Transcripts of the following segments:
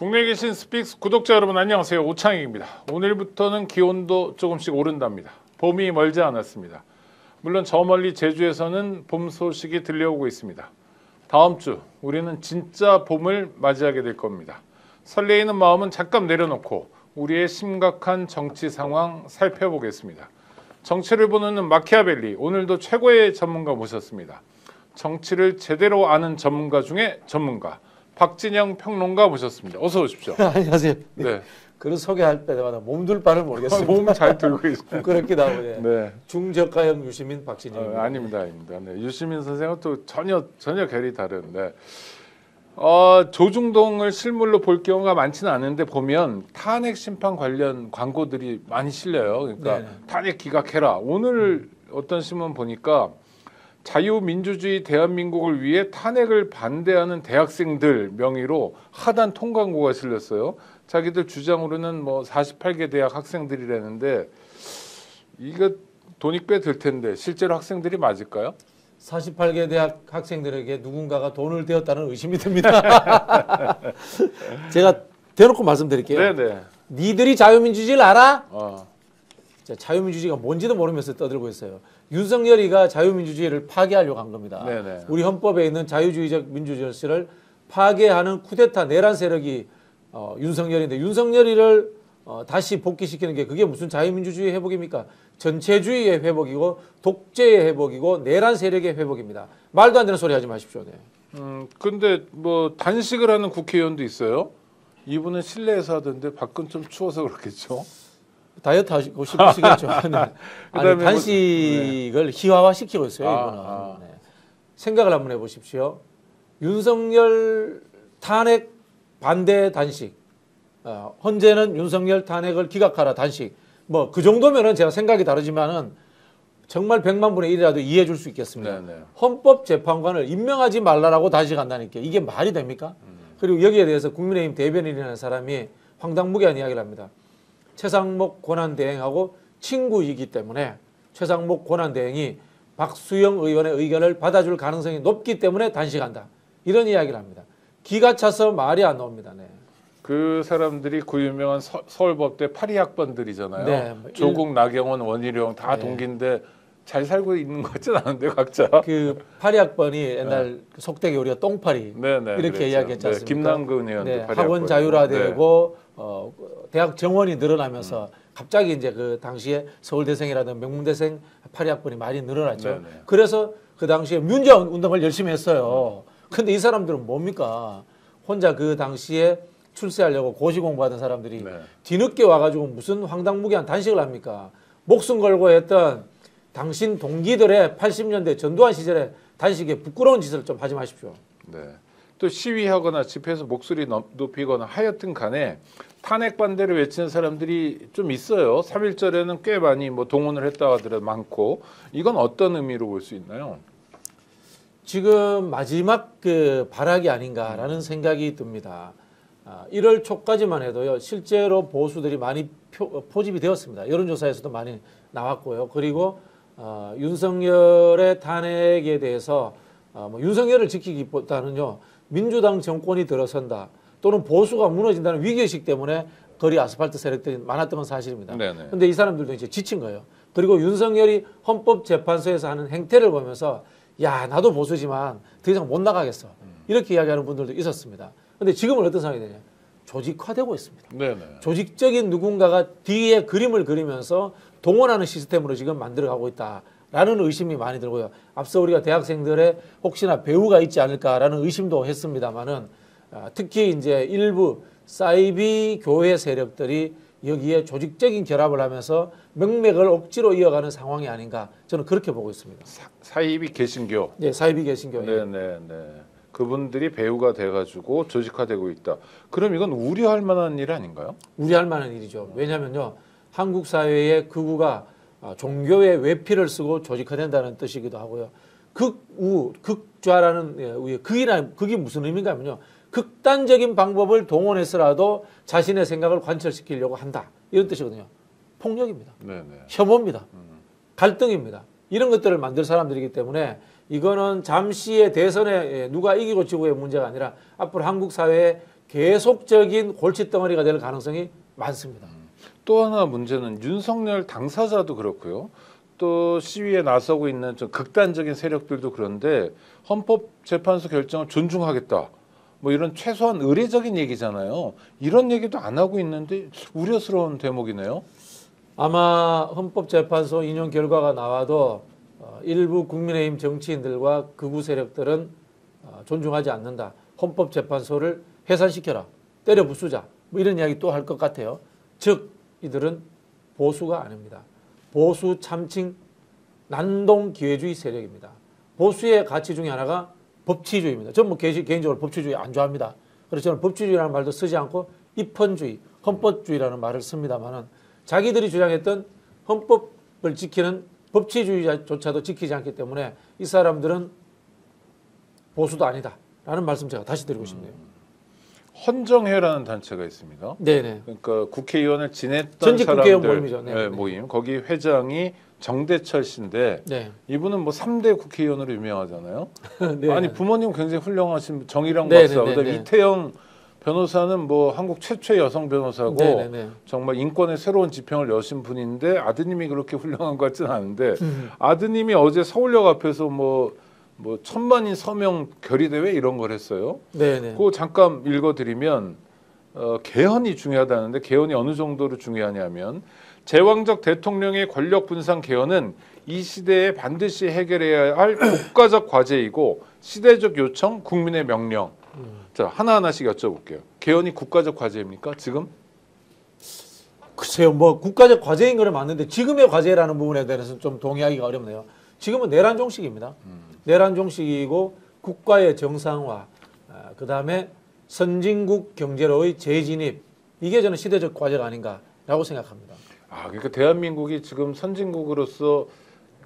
국내에 계신 스픽스 구독자 여러분 안녕하세요. 오창익입니다. 오늘부터는 기온도 조금씩 오른답니다. 봄이 멀지 않았습니다. 물론 저 멀리 제주에서는 봄 소식이 들려오고 있습니다. 다음 주 우리는 진짜 봄을 맞이하게 될 겁니다. 설레이는 마음은 잠깐 내려놓고 우리의 심각한 정치 상황 살펴보겠습니다. 정치를 보는 마키아벨리, 오늘도 최고의 전문가 모셨습니다. 정치를 제대로 아는 전문가 중에 전문가, 박진영 평론가 모셨습니다. 어서 오십시오. 안녕하세요. 네. 그런 소개할 때마다 몸둘 바를 모르겠습니다. 몸 잘 들고 있습니다. 부끄럽기도 하고. 예. 네. 중저가형 유시민 박진영입니다. 아닙니다. 네. 유시민 선생은 또 전혀 결이 다른데 조중동을 실물로 볼 경우가 많지는 않은데 보면 탄핵 심판 관련 광고들이 많이 실려요. 그러니까 네네. 탄핵 기각해라. 오늘 어떤 신문 보니까 자유민주주의 대한민국을 위해 탄핵을 반대하는 대학생들 명의로 하단 통광고가 실렸어요. 자기들 주장으로는 뭐 48개 대학 학생들이라는데 이거 돈이 꽤 들 텐데 실제로 학생들이 맞을까요? 48개 대학 학생들에게 누군가가 돈을 대었다는 의심이 듭니다. 제가 대놓고 말씀드릴게요. 네네. 니들이 자유민주주의를 알아? 자, 자유민주주의가 뭔지도 모르면서 떠들고 있어요. 윤석열이가 자유민주주의를 파괴하려고 한 겁니다. 네네. 우리 헌법에 있는 자유주의적 민주주의를 파괴하는 쿠데타 내란 세력이 윤석열인데 윤석열이를 다시 복귀시키는 게 그게 무슨 자유민주주의 회복입니까? 전체주의의 회복이고 독재의 회복이고 내란 세력의 회복입니다. 말도 안 되는 소리 하지 마십시오. 네. 근데 뭐 단식을 하는 국회의원도 있어요. 이분은 실내에서 하던데 밖은 좀 추워서 그렇겠죠. 다이어트 하시고 싶으시겠죠. 네. 아니, 단식을 희화화시키고 있어요. 이분은. 네. 생각을 한번 해보십시오. 윤석열 탄핵 반대 단식. 헌재는 윤석열 탄핵을 기각하라 단식. 뭐 그 정도면은 제가 생각이 다르지만은 정말 100만 분의 1이라도 이해해 줄 수 있겠습니다. 네네. 헌법재판관을 임명하지 말라라고 단식한다니까 이게 말이 됩니까? 그리고 여기에 대해서 국민의힘 대변인이라는 사람이 황당무계한 이야기를 합니다. 최상목 권한대행하고 친구이기 때문에 최상목 권한대행이 박수영 의원의 의견을 받아줄 가능성이 높기 때문에 단식한다. 이런 이야기를 합니다. 기가 차서 말이 안 나옵니다. 네. 그 사람들이 그 유명한 서울법대 파리학번들이잖아요. 네. 조국, 나경원, 원희룡 다 네. 동기인데 잘 살고 있는 것 같진 않은데 각자. 그 파리학번이 옛날 속되게 우리가 똥파리 네네, 이렇게 그랬죠. 이야기했지 않습니까? 김남근 의원도 네, 파리학번. 학원 자율화되고 대학 정원이 늘어나면서 갑자기 이제 그 당시에 서울대생이라든 명문대생 파리학번이 많이 늘어났죠. 네네. 그래서 그 당시에 민주화 운동을 열심히 했어요. 근데 이 사람들은 뭡니까? 혼자 그 당시에 출세하려고 고시 공부하던 사람들이 네. 뒤늦게 와가지고 무슨 황당무계한 단식을 합니까? 목숨 걸고 했던 당신 동기들의 80년대 전두환 시절에 단식에 부끄러운 짓을 좀 하지 마십시오. 네. 또 시위하거나 집회에서 목소리 높이거나 하여튼 간에 탄핵 반대를 외치는 사람들이 좀 있어요. 3.1절에는 꽤 많이 뭐 동원을 했다 하더라도 많고 이건 어떤 의미로 볼 수 있나요? 지금 마지막 그 발악이 아닌가라는 생각이 듭니다. 1월 초까지만 해도요. 실제로 보수들이 많이 포집이 되었습니다. 여론조사에서도 많이 나왔고요. 그리고 윤석열의 탄핵에 대해서 뭐 윤석열을 지키기보다는요. 민주당 정권이 들어선다 또는 보수가 무너진다는 위기의식 때문에 거리 아스팔트 세력들이 많았던 건 사실입니다. 그런데 이 사람들도 이제 지친 거예요. 그리고 윤석열이 헌법재판소에서 하는 행태를 보면서 야 나도 보수지만 더 이상 못 나가겠어. 이렇게 이야기하는 분들도 있었습니다. 그런데 지금은 어떤 상황이 되냐. 조직화되고 있습니다. 네네. 조직적인 누군가가 뒤에 그림을 그리면서 동원하는 시스템으로 지금 만들어가고 있다라는 의심이 많이 들고요. 앞서 우리가 대학생들의 혹시나 배우가 있지 않을까라는 의심도 했습니다만은 특히 이제 일부 사이비 교회 세력들이 여기에 조직적인 결합을 하면서 명맥을 억지로 이어가는 상황이 아닌가 저는 그렇게 보고 있습니다. 사이비 개신교. 네, 사이비 개신교. 네네네. 그분들이 배우가 돼가지고 조직화되고 있다. 그럼 이건 우려할 만한 일 아닌가요? 우려할 만한 일이죠. 왜냐하면요. 한국 사회의 극우가 종교의 외피를 쓰고 조직화된다는 뜻이기도 하고요. 극우, 극좌라는 극이 무슨 의미인가 하면요. 극단적인 방법을 동원해서라도 자신의 생각을 관철시키려고 한다. 이런 뜻이거든요. 폭력입니다. 네네. 혐오입니다. 갈등입니다. 이런 것들을 만들 사람들이기 때문에 이거는 잠시의 대선에 누가 이기고 지고의 문제가 아니라 앞으로 한국 사회의 계속적인 골칫덩어리가 될 가능성이 많습니다. 또 하나 문제는 윤석열 당사자도 그렇고요. 또 시위에 나서고 있는 좀 극단적인 세력들도 그런데 헌법재판소 결정을 존중하겠다. 뭐 이런 최소한 의례적인 얘기잖아요. 이런 얘기도 안 하고 있는데 우려스러운 대목이네요. 아마 헌법재판소 인용 결과가 나와도 일부 국민의힘 정치인들과 극우 세력들은 존중하지 않는다. 헌법재판소를 해산시켜라. 때려 부수자. 뭐 이런 이야기 또 할 것 같아요. 즉 이들은 보수가 아닙니다. 보수 참칭 난동 기회주의 세력입니다. 보수의 가치 중에 하나가 법치주의입니다. 저는 뭐 개인적으로 법치주의 안 좋아합니다. 그래서 저는 법치주의라는 말도 쓰지 않고 입헌주의, 헌법주의라는 말을 씁니다만은 자기들이 주장했던 헌법을 지키는 법치주의조차도 지키지 않기 때문에 이 사람들은 보수도 아니다라는 말씀 제가 다시 드리고 싶네요. 헌정회라는 단체가 있습니다. 네네. 그러니까 국회의원을 지냈던 전직 사람들 국회의원 모임이죠. 네, 네. 모임. 거기 회장이 정대철 씨인데 네. 이분은 뭐 3대 국회의원으로 유명하잖아요. 네. 아니 부모님 굉장히 훌륭하신 정의랑 네, 박사. 네, 네, 그다음에 네. 이태영 변호사는 뭐 한국 최초의 여성 변호사고 네, 네, 네. 정말 인권의 새로운 지평을 여신 분인데 아드님이 그렇게 훌륭한 것 같지는 않은데 아드님이 어제 서울역 앞에서 뭐 천만인 서명 결의대회 이런 걸 했어요. 네네. 그거 잠깐 읽어드리면 개헌이 중요하다는데 개헌이 어느 정도로 중요하냐면 제왕적 대통령의 권력 분산 개헌은 이 시대에 반드시 해결해야 할 국가적 과제이고 시대적 요청, 국민의 명령. 자 하나하나씩 여쭤볼게요. 개헌이 국가적 과제입니까? 지금? 글쎄요, 뭐 국가적 과제인 거는 맞는데 지금의 과제라는 부분에 대해서는 좀 동의하기가 어렵네요. 지금은 내란 종식입니다. 내란 종식이고 국가의 정상화, 그 다음에 선진국 경제로의 재진입 이게 저는 시대적 과제가 아닌가라고 생각합니다. 아 그러니까 대한민국이 지금 선진국으로서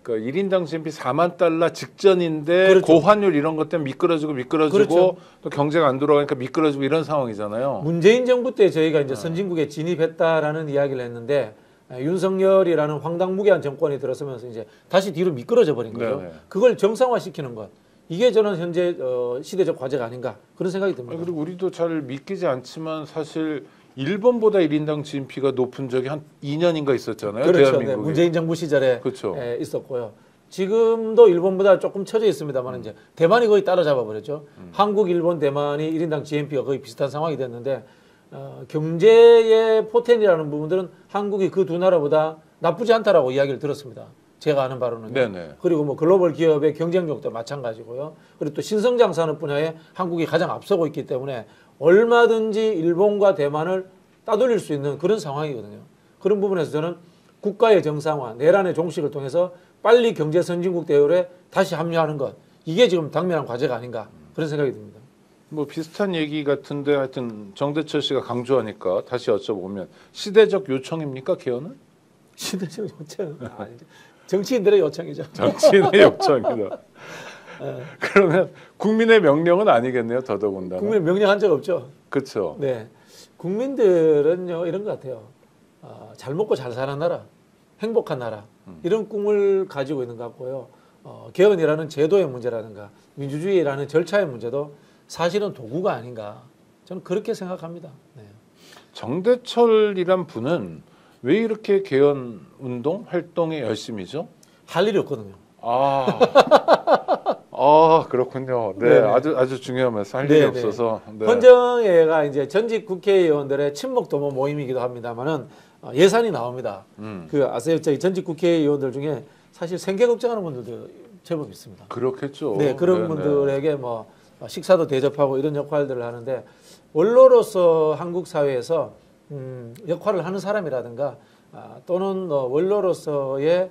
그러니까 1인당 GNP 4만 달러 직전인데 그렇죠. 고환율 이런 것 때문에 미끄러지고 그렇죠. 또 경제가 안 돌아가니까 미끄러지고 이런 상황이잖아요. 문재인 정부 때 저희가 이제 선진국에 진입했다라는 이야기를 했는데 윤석열이라는 황당무계한 정권이 들어서면서 이제 다시 뒤로 미끄러져 버린 거죠. 네네. 그걸 정상화시키는 것. 이게 저는 현재 시대적 과제가 아닌가 그런 생각이 듭니다. 그리고 우리도 잘 믿기지 않지만 사실 일본보다 1인당 GNP가 높은 적이 한 2년인가 있었잖아요. 그렇죠. 대한민국이. 네, 문재인 정부 시절에 그렇죠. 있었고요. 지금도 일본보다 조금 처져 있습니다만 이제 대만이 거의 따라잡아 버렸죠. 한국, 일본, 대만이 1인당 GNP가 거의 비슷한 상황이 됐는데 경제의 포텐이라는 부분들은 한국이 그 두 나라보다 나쁘지 않다라고 이야기를 들었습니다. 제가 아는 바로는요. 네네. 그리고 뭐 글로벌 기업의 경쟁력도 마찬가지고요. 그리고 또 신성장 산업 분야에 한국이 가장 앞서고 있기 때문에 얼마든지 일본과 대만을 따돌릴 수 있는 그런 상황이거든요. 그런 부분에서 저는 국가의 정상화, 내란의 종식을 통해서 빨리 경제 선진국 대열에 다시 합류하는 것 이게 지금 당면한 과제가 아닌가 그런 생각이 듭니다. 뭐 비슷한 얘기 같은데 하여튼 정대철 씨가 강조하니까 다시 여쭤보면 시대적 요청입니까 개헌은? 시대적 요청 아니죠. 정치인들의 요청이죠. 정치인의 요청이다. 그러면 국민의 명령은 아니겠네요. 더더군다나. 국민 명령한 적 없죠. 그렇죠. 네, 국민들은요 이런 것 같아요. 잘 먹고 잘 사는 나라, 행복한 나라 이런 꿈을 가지고 있는 것 같고요. 개헌이라는 제도의 문제라든가 민주주의라는 절차의 문제도 사실은 도구가 아닌가 저는 그렇게 생각합니다. 네. 정대철이란 분은 왜 이렇게 개헌 운동 활동에 열심이죠? 할 일이 없거든요. 그렇군요. 네, 네네. 아주 중요한 말씀. 할 일이 네네. 없어서. 네. 헌정회가 이제 전직 국회의원들의 친목 도모 모임이기도 합니다만은 예산이 나옵니다. 그 아세요? 저희 전직 국회의원들 중에 사실 생계 걱정하는 분들도 제법 있습니다. 그렇겠죠. 네, 그런 네네. 분들에게 뭐 식사도 대접하고 이런 역할들을 하는데 원로로서 한국 사회에서 역할을 하는 사람이라든가 또는 원로로서의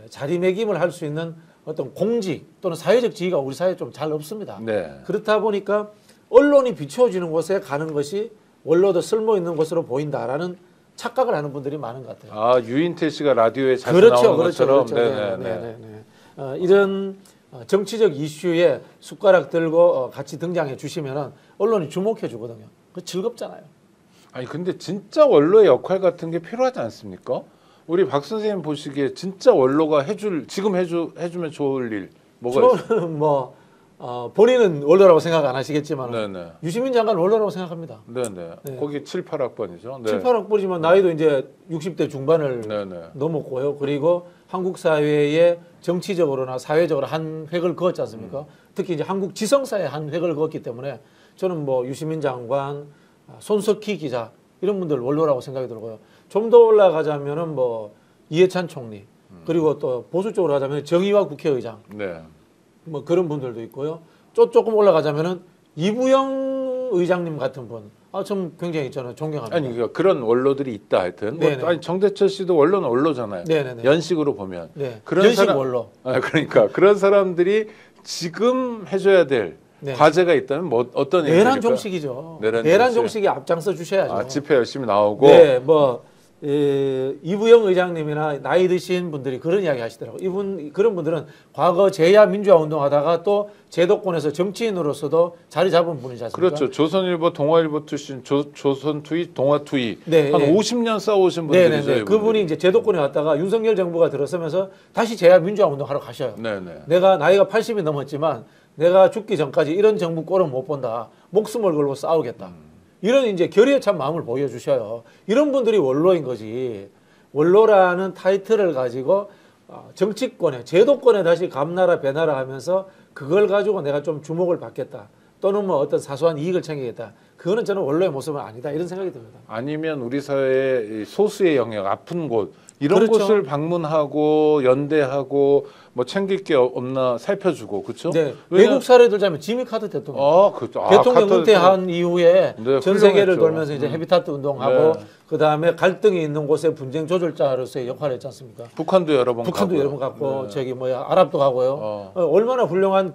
자리매김을 할 수 있는 어떤 공직 또는 사회적 지위가 우리 사회에 좀 잘 없습니다. 네. 그렇다 보니까 언론이 비추어지는 곳에 가는 것이 원로도 쓸모 있는 것으로 보인다라는 착각을 하는 분들이 많은 것 같아요. 유인태 씨가 라디오에 자주 그렇죠, 나오는 그렇죠, 것처럼. 그렇죠. 네네. 이런 정치적 이슈에 숟가락 들고 같이 등장해 주시면은 언론이 주목해 주거든요. 그 즐겁잖아요. 아니 근데 진짜 원로의 역할 같은 게 필요하지 않습니까? 우리 박 선생님 보시기에 진짜 원로가 지금 해주면 좋을 일 뭐가 있어요? 저는 뭐 본인은 원로라고 생각 안 하시겠지만 네네. 유시민 장관 원로라고 생각합니다. 네네. 네. 거기 7, 8학번이죠. 네. 7, 8학번이지만 나이도 이제 60대 중반을 네네. 넘었고요. 그리고 한국 사회에 정치적으로나 사회적으로 한 획을 그었지 않습니까? 특히 이제 한국 지성사에 한 획을 그었기 때문에 저는 뭐 유시민 장관, 손석희 기자 이런 분들 원로라고 생각이 들고요. 좀 더 올라가자면은 뭐 이해찬 총리 그리고 또 보수 쪽으로 가자면 정의와 국회의장 네. 뭐 그런 분들도 있고요. 조금 올라가자면은 이부영 의장님 같은 분, 좀 굉장히 저는 존경합니다. 아니 그러니까 그런 원로들이 있다 하여튼. 뭐, 네네. 아니 정대철 씨도 원로는 원로잖아요. 네네네. 연식으로 보면. 네. 그런 연식 사람- 원로. 그러니까 그런 사람들이 지금 해줘야 될 네. 과제가 있다면 뭐 어떤 내란 얘기일까요? 종식이죠. 내란 내란 종식. 종식에 앞장서 주셔야죠. 집회 열심히 나오고. 네, 뭐 이부영 의장님이나 나이 드신 분들이 그런 이야기 하시더라고요. 그런 분들은 과거 제야 민주화 운동하다가 또 제도권에서 정치인으로서도 자리 잡은 분이지 않습니까? 그렇죠. 조선일보, 동아일보 출신, 조선투이, 동아투이 네, 한 네. 50년 싸우신 분들이죠. 네네네. 이분들이. 그분이 이제 제도권에 왔다가 윤석열 정부가 들어서면서 다시 제야 민주화 운동하러 가셔요. 네네. 내가 나이가 80이 넘었지만 내가 죽기 전까지 이런 정부 꼴은 못 본다. 목숨을 걸고 싸우겠다. 이런 이제 결의에 찬 마음을 보여주셔요. 이런 분들이 원로인 거지. 원로라는 타이틀을 가지고 정치권에 제도권에 다시 감나라 배나라 하면서 그걸 가지고 내가 좀 주목을 받겠다. 또는 뭐 어떤 사소한 이익을 챙기겠다. 그거는 저는 원로의 모습은 아니다. 이런 생각이 듭니다. 아니면 우리 사회의 소수의 영역, 아픈 곳 이런 그렇죠. 곳을 방문하고 연대하고 뭐 챙길 게 없나 살펴주고 그렇죠? 네. 외국 사례 들자면 지미 카터 대통령. 대통령 카터 은퇴한 이후에 네, 전 세계를 훌륭했죠. 돌면서 이제 헤비타트 운동하고 네. 그 다음에 갈등이 있는 곳에 분쟁 조절자로서의 역할을 했지 않습니까? 북한도 여러 번 북한도 가고요. 여러 번 갔고 네. 저기 뭐야 아랍도 가고요. 어. 얼마나 훌륭한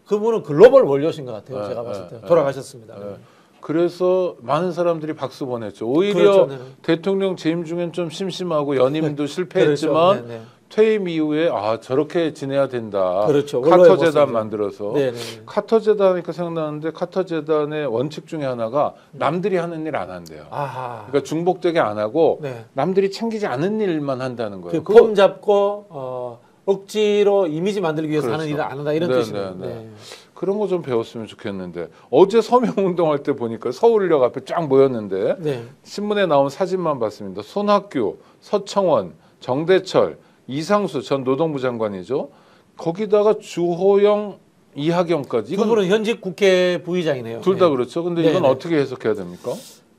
그분은 글로벌 원료신 것 같아요. 네, 제가 봤을 때 네, 돌아가셨습니다. 네. 그래서 많은 사람들이 박수 보냈죠. 오히려 그렇죠, 네. 대통령 재임 중엔 좀 심심하고 연임도 실패했지만 그렇죠. 네, 네. 퇴임 이후에 저렇게 지내야 된다. 그렇죠. 카터 원로의 재단 모습이죠. 만들어서 네, 네. 카터 재단이니까 생각나는데 카터 재단의 원칙 중에 하나가 남들이 하는 일 안 한대요. 아하. 그러니까 중복되게 안 하고 네. 남들이 챙기지 않은 일만 한다는 거예요. 그 폼 잡고 억지로 이미지 만들기 위해서 하는 그렇죠. 일을 안 한다 이런 네, 뜻이네요. 네, 네. 네. 그런 거 좀 배웠으면 좋겠는데 어제 서명 운동할 때 보니까 서울역 앞에 쫙 모였는데 네. 신문에 나온 사진만 봤습니다. 손학규, 서청원, 정대철, 이상수 전 노동부 장관이죠. 거기다가 주호영, 이하경까지 두 분은 현직 국회 부의장이네요. 둘 다 네. 그렇죠. 근데 네, 이건 네. 어떻게 해석해야 됩니까?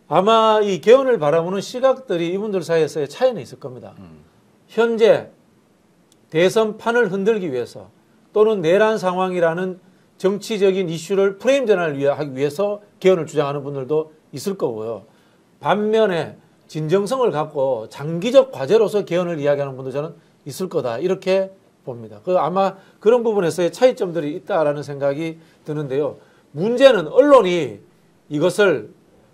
아마 이 개헌을 바라보는 시각들이 이분들 사이에서의 차이는 있을 겁니다. 현재 대선판을 흔들기 위해서 또는 내란 상황이라는 정치적인 이슈를 프레임 전환을 하기 위해서 개헌을 주장하는 분들도 있을 거고요. 반면에 진정성을 갖고 장기적 과제로서 개헌을 이야기하는 분도 저는 있을 거다. 이렇게 봅니다. 아마 그런 부분에서의 차이점들이 있다라는 생각이 드는데요. 문제는 언론이 이것을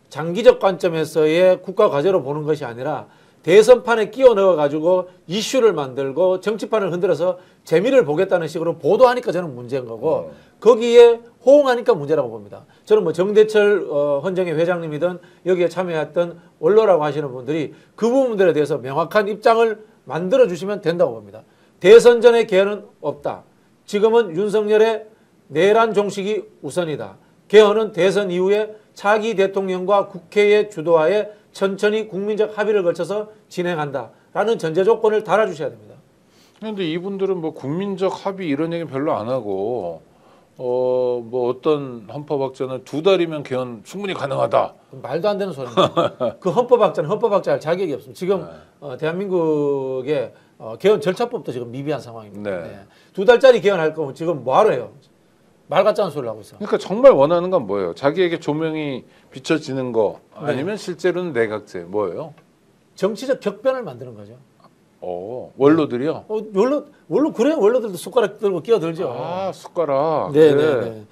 장기적 관점에서의 국가 과제로 보는 것이 아니라 대선판에 끼워 넣어가지고 이슈를 만들고 정치판을 흔들어서 재미를 보겠다는 식으로 보도하니까 저는 문제인 거고 거기에 호응하니까 문제라고 봅니다. 저는 뭐 정대철 헌정회 회장님이든 여기에 참여했던 원로라고 하시는 분들이 그 부분들에 대해서 명확한 입장을 만들어 주시면 된다고 봅니다. 대선 전에 개헌은 없다. 지금은 윤석열의 내란 종식이 우선이다. 개헌은 대선 이후에 차기 대통령과 국회의 주도하에 천천히 국민적 합의를 거쳐서 진행한다라는 전제 조건을 달아주셔야 됩니다. 그런데 이분들은 뭐 국민적 합의 이런 얘기 별로 안 하고 뭐 어떤 헌법학자는 2달이면 개헌 충분히 가능하다. 말도 안 되는 소리입니다. 그 헌법학자는 헌법학자할 자격이 없습니다. 지금 대한민국의 개헌 절차법도 지금 미비한 상황입니다. 네. 네. 2달짜리 개헌할 거면 지금 뭐하러 해요? 말 같지 않은 소리를 하고 있어. 그러니까 정말 원하는 건 뭐예요? 자기에게 조명이 비춰지는 거 네. 아니면 실제로는 내각제 뭐예요? 정치적 격변을 만드는 거죠. 원로들이요? 원로 그래요. 원로들도 숟가락 들고 끼어들죠. 숟가락. 네네네.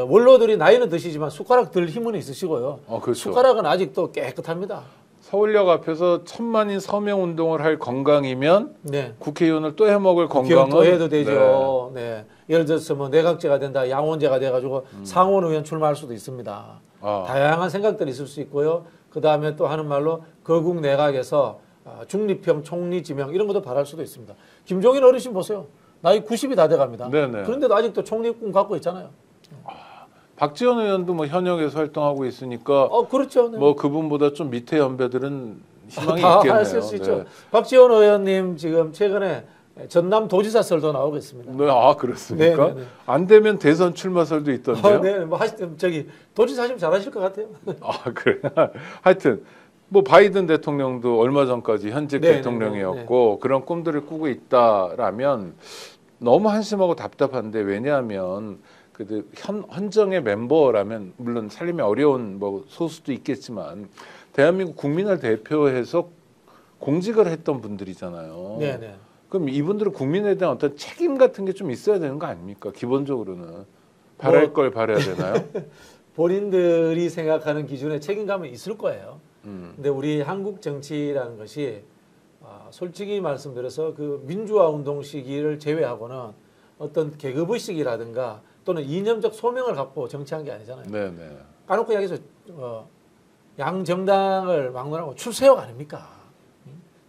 원로들이 나이는 드시지만 숟가락 들 힘은 있으시고요. 그렇죠. 숟가락은 아직도 깨끗합니다. 서울역 앞에서 1000만인 서명 운동을 할 건강이면 네. 국회의원을 또 해먹을 기억 건강은 또 해도 되죠. 네. 예를 들어서 뭐 내각제가 된다, 양원제가 돼가지고 상원 의원 출마할 수도 있습니다. 다양한 생각들이 있을 수 있고요. 그 다음에 또 하는 말로 거국 내각에서 중립형 총리 지명 이런 것도 바랄 수도 있습니다. 김종인 어르신 보세요. 나이 90이 다 돼갑니다. 네네. 그런데도 아직도 총리 꿈 갖고 있잖아요. 박지원 의원도 뭐 현역에서 활동하고 있으니까 그렇죠. 네. 뭐 그분보다 좀 밑에 연배들은 희망이 다 있겠네요. 하실 수 있죠. 네. 박지원 의원님 지금 최근에 전남 도지사설도 나오고 있습니다. 네, 아 그렇습니까? 네. 안 되면 대선 출마설도 있던데요. 네, 뭐 저기 도지사 하시면 잘하실 것 같아요. 아 그래. 하여튼 뭐 바이든 대통령도 얼마 전까지 현직 네, 대통령이었고 그런 꿈들을 꾸고 있다라면 너무 한심하고 답답한데 왜냐하면 그 헌정의 멤버라면 물론 살림이 어려운 뭐 소수도 있겠지만 대한민국 국민을 대표해서 공직을 했던 분들이잖아요. 네. 그럼 이분들은 국민에 대한 어떤 책임 같은 게 좀 있어야 되는 거 아닙니까? 기본적으로는 바랄 걸 바라야 되나요? 본인들이 생각하는 기준에 책임감은 있을 거예요. 근데 우리 한국 정치라는 것이 솔직히 말씀드려서 그 민주화 운동 시기를 제외하고는 어떤 계급의식이라든가 또는 이념적 소명을 갖고 정치한 게 아니잖아요. 네네. 까놓고 이야기해서 양정당을 막론하고 출세욕 아닙니까?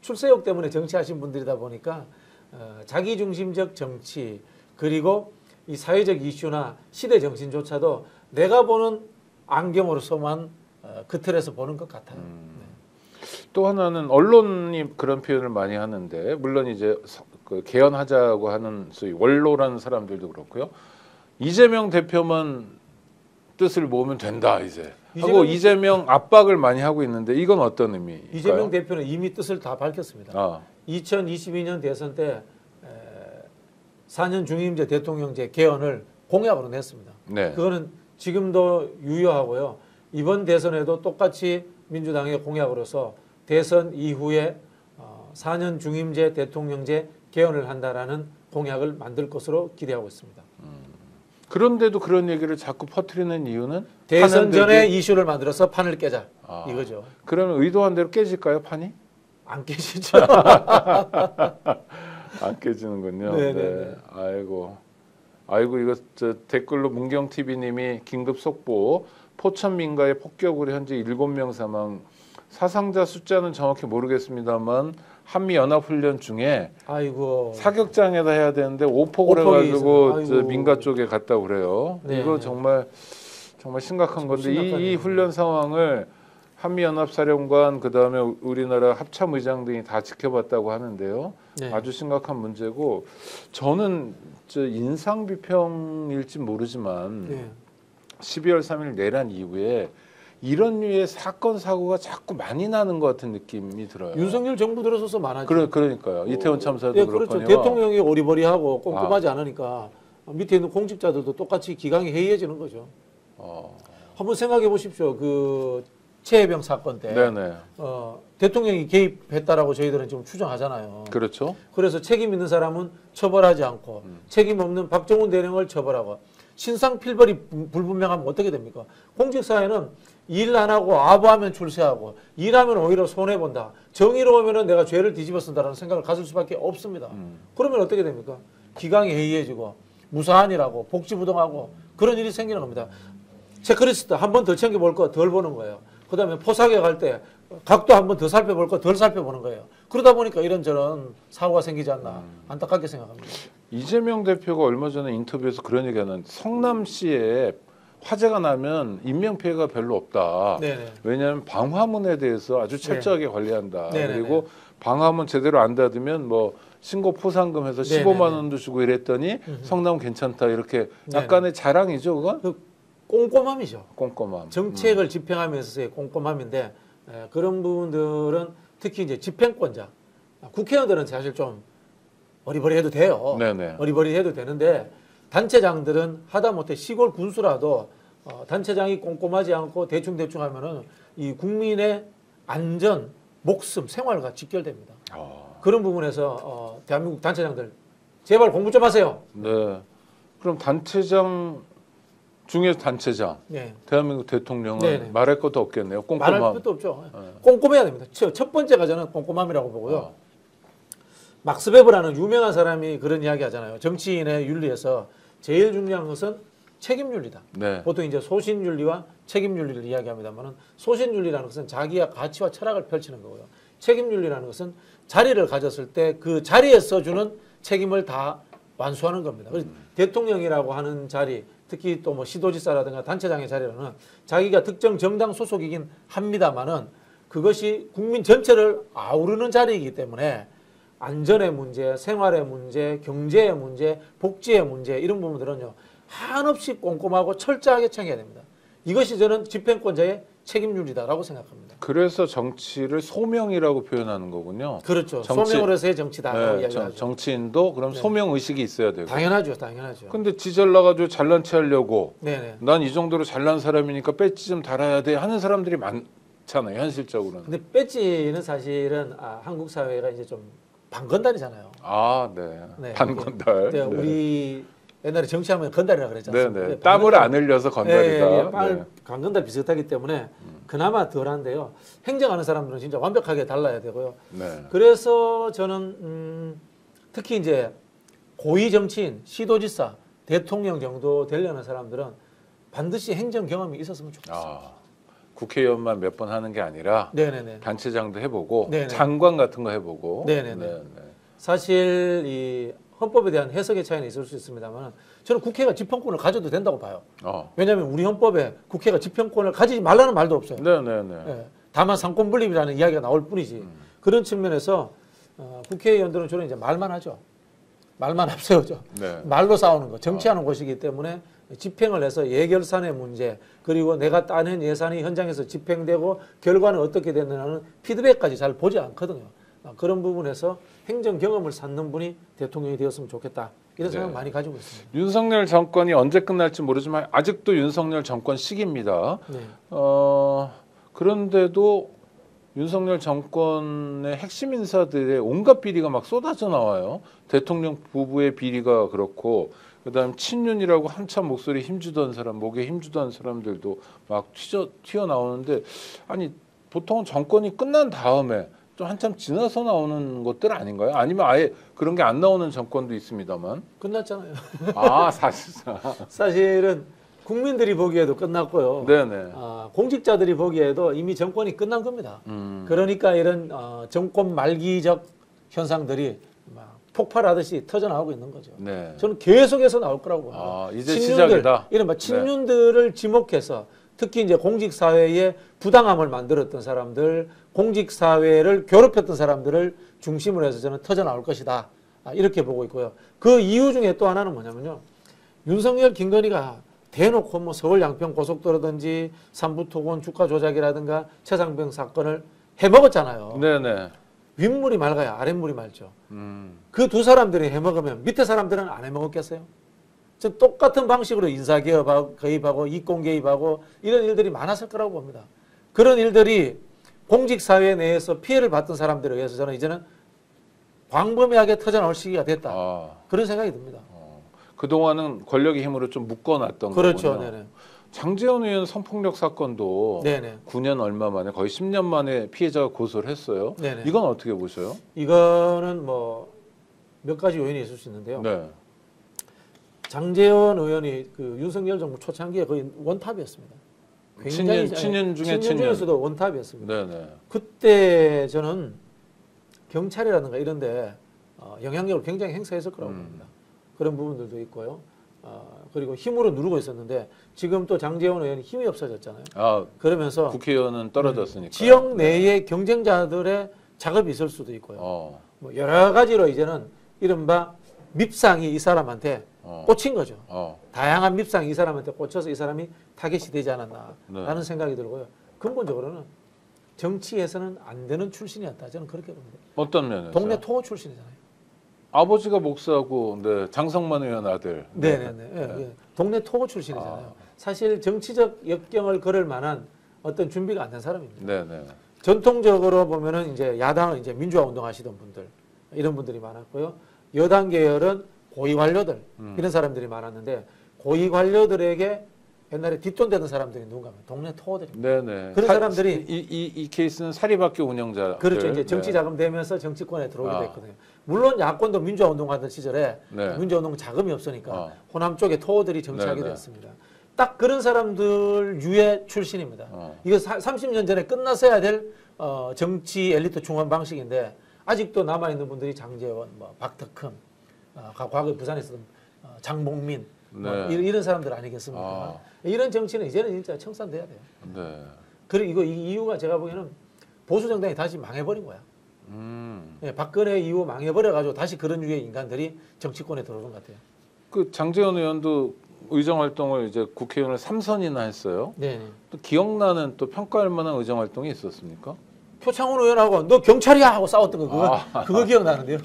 출세욕 때문에 정치하신 분들이다 보니까 자기중심적 정치 그리고 이 사회적 이슈나 시대 정신조차도 내가 보는 안경으로서만 그 틀에서 보는 것 같아요. 또 하나는 언론이 그런 표현을 많이 하는데 물론 이제 그 개헌하자고 하는 소위 원로라는 사람들도 그렇고요. 이재명 대표만 뜻을 모으면 된다 이제 하고 이재명 압박을 많이 하고 있는데 이건 어떤 의미일까요? 이재명 대표는 이미 뜻을 다 밝혔습니다. 2022년 대선 때 4년 중임제 대통령제 개헌을 공약으로 냈습니다. 네. 그거는 지금도 유효하고요. 이번 대선에도 똑같이 민주당의 공약으로서 대선 이후에 4년 중임제 대통령제 개헌을 한다라는 공약을 만들 것으로 기대하고 있습니다. 그런데도 그런 얘기를 자꾸 퍼뜨리는 이유는 대선 전에 이슈를 만들어서 판을 깨자 이거죠. 그러면 의도한 대로 깨질까요, 판이? 안 깨지죠. 안 깨지는군요. 네네네. 네. 아이고 이거 저 댓글로 문경 TV님이 긴급 속보 포천 민가의 폭격으로 현재 7명 사망. 사상자 숫자는 정확히 모르겠습니다만 한미 연합 훈련 중에 아이고 사격장에다 해야 되는데 오폭을 해가지고 저 민가 쪽에 갔다고 그래요. 네. 이거 정말 심각한 건데 이 훈련 상황을 한미연합사령관 그다음에 우리나라 합참의장 등이 다 지켜봤다고 하는데요. 네. 아주 심각한 문제고 저는 저 인상 비평일지 모르지만 네. 12월 3일 내란 이후에 이런 류의 사건 사고가 자꾸 많이 나는 것 같은 느낌이 들어요. 윤석열 정부 들어서서 많았죠. 그러니까요. 이태원 참사도 네, 그렇거든요. 그렇죠. 대통령이 오리버리하고 꼼꼼하지 않으니까 밑에 있는 공직자들도 똑같이 기강이 해이해지는 거죠. 한번 생각해 보십시오. 그 최혜병 사건 때 네네. 대통령이 개입했다라고 저희들은 지금 추정하잖아요. 그렇죠. 그래서 책임 있는 사람은 처벌하지 않고 책임 없는 박정훈 대령을 처벌하고 신상필벌이 불분명하면 어떻게 됩니까? 공직사회는 일 안 하고 아부하면 출세하고 일하면 오히려 손해본다. 정의로우면 내가 죄를 뒤집어 쓴다라는 생각을 가질 수밖에 없습니다. 그러면 어떻게 됩니까? 기강이 해이해지고 무사한이라고 복지부동하고 그런 일이 생기는 겁니다. 체크리스트 한 번 더 챙겨볼 거 덜 보는 거예요. 그 다음에 포사격 할 때 각도 한 번 더 살펴볼 거 덜 살펴보는 거예요. 그러다 보니까 이런저런 사고가 생기지 않나 안타깝게 생각합니다. 이재명 대표가 얼마 전에 인터뷰에서 그런 얘기하는 성남시에 화재가 나면 인명피해가 별로 없다. 네네. 왜냐하면 방화문에 대해서 아주 철저하게 관리한다. 네네네. 그리고 방화문 제대로 안 닫으면 뭐 신고 포상금 해서 15만 원도 주고 이랬더니 성남은 괜찮다. 이렇게 약간의 자랑이죠. 그건? 그 꼼꼼함이죠. 꼼꼼함. 정책을 집행하면서의 꼼꼼함인데 그런 부분들은 특히 이제 집행권자 국회의원들은 사실 좀 어리버리해도 돼요. 네네. 어리버리해도 되는데 단체장들은 하다못해 시골 군수라도 단체장이 꼼꼼하지 않고 대충 하면은 이 국민의 안전, 목숨, 생활과 직결됩니다. 그런 부분에서 대한민국 단체장들 제발 공부 좀 하세요. 네. 그럼 단체장 중에 단체장, 네. 대한민국 대통령은 네네. 말할 것도 없겠네요. 꼼꼼함. 말할 것도 없죠. 꼼꼼해야 됩니다. 첫 번째가 저는 꼼꼼함이라고 보고요. 막스 베버라는 유명한 사람이 그런 이야기 하잖아요. 정치인의 윤리에서 제일 중요한 것은 책임윤리다. 네. 보통 이제 소신윤리와 책임윤리를 이야기합니다만은 소신윤리라는 것은 자기의 가치와 철학을 펼치는 거고요. 책임윤리라는 것은 자리를 가졌을 때 그 자리에 써주는 책임을 다 완수하는 겁니다. 그래서 대통령이라고 하는 자리, 특히 또 뭐 시도지사라든가 단체장의 자리로는 자기가 특정 정당 소속이긴 합니다만은 그것이 국민 전체를 아우르는 자리이기 때문에 안전의 문제, 생활의 문제, 경제의 문제, 복지의 문제 이런 부분들은요 한없이 꼼꼼하고 철저하게 챙겨야 됩니다. 이것이 저는 집행권자의 책임률이다라고 생각합니다. 그래서 정치를 소명이라고 표현하는 거군요. 그렇죠. 정치- 소명으로서의 정치다라고 네, 이야기하죠. 정치인도 그럼 네. 소명 의식이 있어야 되고. 당연하죠, 당연하죠. 근데 지절 나가지고 잘난 체 하려고 네네. 난 이 정도로 잘난 사람이니까 배지 좀 달아야 돼 하는 사람들이 많잖아요, 현실적으로는. 근데 배지는 사실은 한국 사회가 이제 좀 반건달이잖아요. 아, 네. 네. 반건달. 네. 우리 옛날에 정치하면 건달이라고 그랬지 네, 않습니까? 네. 땀을 안 흘려서 건달이다. 네. 반건달 비슷하기 때문에 그나마 덜한데요. 행정하는 사람들은 진짜 완벽하게 달라야 되고요. 네. 그래서 저는 특히 이제 고위 정치인, 시도지사, 대통령 정도 되려는 사람들은 반드시 행정 경험이 있었으면 좋겠어요. 아, 국회의원만 몇 번 하는 게 아니라 네네네. 단체장도 해보고 네네. 장관 같은 거 해보고. 네네네. 네, 네. 사실 이 헌법에 대한 해석의 차이는 있을 수 있습니다만 저는 국회가 집행권을 가져도 된다고 봐요. 왜냐하면 우리 헌법에 국회가 집행권을 가지지 말라는 말도 없어요. 네, 네, 네. 예, 다만 상권 분립이라는 이야기가 나올 뿐이지. 그런 측면에서 국회의원들은 주로 이제 말만 하죠. 말만 앞세우죠. 네. 말로 싸우는 거, 정치하는 곳이기 때문에 집행을 해서 예결산의 문제 그리고 내가 따낸 예산이 현장에서 집행되고 결과는 어떻게 됐느냐는 피드백까지 잘 보지 않거든요. 그런 부분에서 행정 경험을 쌓는 분이 대통령이 되었으면 좋겠다. 이런 생각 네. 많이 가지고 있습니다. 윤석열 정권이 언제 끝날지 모르지만 아직도 윤석열 정권 시기입니다. 네. 그런데도 윤석열 정권의 핵심 인사들의 온갖 비리가 막 쏟아져 나와요. 대통령 부부의 비리가 그렇고 그다음 친윤이라고 한참 목소리 힘주던 사람, 목에 힘주던 사람들도 막 튀어나오는데 아니 보통은 정권이 끝난 다음에 좀 한참 지나서 나오는 것들 아닌가요? 아니면 아예 그런 게 안 나오는 정권도 있습니다만. 끝났잖아요. 아, 사실상. 사실은 국민들이 보기에도 끝났고요. 네네. 공직자들이 보기에도 이미 정권이 끝난 겁니다. 음. 그러니까 이런 정권 말기적 현상들이 막 폭발하듯이 터져나오고 있는 거죠. 네. 저는 계속해서 나올 거라고 봅니다. 아, 이제 시작이다. 이른바 친윤들을 지목해서 특히 이제 공직사회에 부당함을 만들었던 사람들, 공직사회를 괴롭혔던 사람들을 중심으로 해서 저는 터져나올 것이다. 이렇게 보고 있고요. 그 이유 중에 또 하나는 뭐냐면요. 윤석열, 김건희가 대놓고 뭐 서울 양평 고속도로든지 삼부토건 주가 조작이라든가 최상병 사건을 해먹었잖아요. 네네. 윗물이 맑아야 아랫물이 맑죠. 음. 그 두 사람들이 해먹으면 밑에 사람들은 안 해먹었겠어요? 즉 똑같은 방식으로 인사 개입하고 이권 개입하고 이런 일들이 많았을 거라고 봅니다. 그런 일들이 공직사회 내에서 피해를 받던 사람들에 의해서 저는 이제는 광범위하게 터져나올 시기가 됐다. 그런 생각이 듭니다. 그동안은 권력의 힘으로 좀 묶어놨던 그렇죠. 거군요. 네네. 장제원 의원 성폭력 사건도 네네. 9년 얼마 만에 거의 10년 만에 피해자가 고소를 했어요. 네네. 이건 어떻게 보셔요? 이거는 뭐 몇 가지 요인이 있을 수 있는데요. 네. 장제원 의원이 그 윤석열 정부 초창기에 거의 원탑이었습니다. 친윤 중에 친윤. 중에서도 원탑이었습니다. 네네. 그때 저는 경찰이라든가 이런데 영향력을 굉장히 행사했을 거라고 봅니다. 그런 부분들도 있고요. 그리고 힘으로 누르고 있었는데 지금 또 장제원 의원이 힘이 없어졌잖아요. 그러면서 국회의원은 떨어졌으니까. 지역 내의 경쟁자들의 작업이 있을 수도 있고요. 뭐 여러 가지로 이제는 이른바 밉상이 이 사람한테 꽂힌 거죠. 다양한 밉상이 이 사람한테 꽂혀서 이 사람이 타겟이 되지 않았나라는 네. 생각이 들고요. 근본적으로는 정치에서는 안 되는 출신이었다. 저는 그렇게 봅니다. 어떤 면에서? 동네 토호 출신이잖아요. 아버지가 목사고, 네, 장성만 의원 아들. 네네네. 예. 동네 토호 출신이잖아요. 사실 정치적 역경을 걸을 만한 어떤 준비가 안 된 사람입니다. 네네. 전통적으로 보면은 이제 야당은 이제 민주화 운동하시던 분들 이런 분들이 많았고요. 여당 계열은 고위 관료들 이런 사람들이 많았는데 고위 관료들에게 옛날에 뒷돈 되던 사람들이 누군가 하면 동네 토호들입니다. 네네. 그런 사람들이 이 케이스는 사립학교 운영자. 그렇죠. 이제 정치 자금 되면서 정치권에 들어오게 됐거든요. 물론 야권도 민주화 운동하던 시절에 네. 민주화 운동 자금이 없으니까 호남 쪽에 토호들이 정치하게 네네. 됐습니다. 딱 그런 사람들 유해 출신입니다. 이거 30년 전에 끝났어야 될 정치 엘리트 중원 방식인데 아직도 남아 있는 분들이 장제원, 뭐 박덕흠, 과거에 부산에 있었던 장봉민 뭐 네. 이런 사람들 아니겠습니까? 아. 이런 정치는 이제는 진짜 청산돼야 돼요. 네. 그리고 이 이유가 제가 보기에는 보수 정당이 다시 망해버린 거야. 예, 박근혜 이후 망해버려가지고 다시 그런 유의 인간들이 정치권에 들어오는 것 같아요. 그 장제원 의원도 의정 활동을 이제 국회의원을 3선이나 했어요. 네. 또 기억나는 또 평가할 만한 의정 활동이 있었습니까? 표창원 의원하고 너 경찰이야 하고 싸웠던 거 그거 기억나는데요.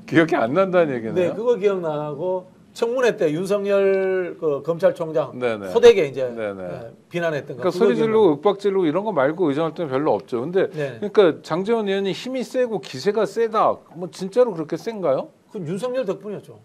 기억이 안 난다는 얘기네요. 네, 그거 기억나고 청문회 때 윤석열 그 검찰총장 네네. 호되게 이제 네네. 예, 비난했던 거. 그러니까 그거 소리 지르고 기억나고. 윽박 지르고 이런 거 말고 의정 활동이 별로 없죠. 근데 네. 그러니까 장제원 의원이 힘이 세고 기세가 세다. 뭐 진짜로 그렇게 센가요? 그건 윤석열 덕분이었죠.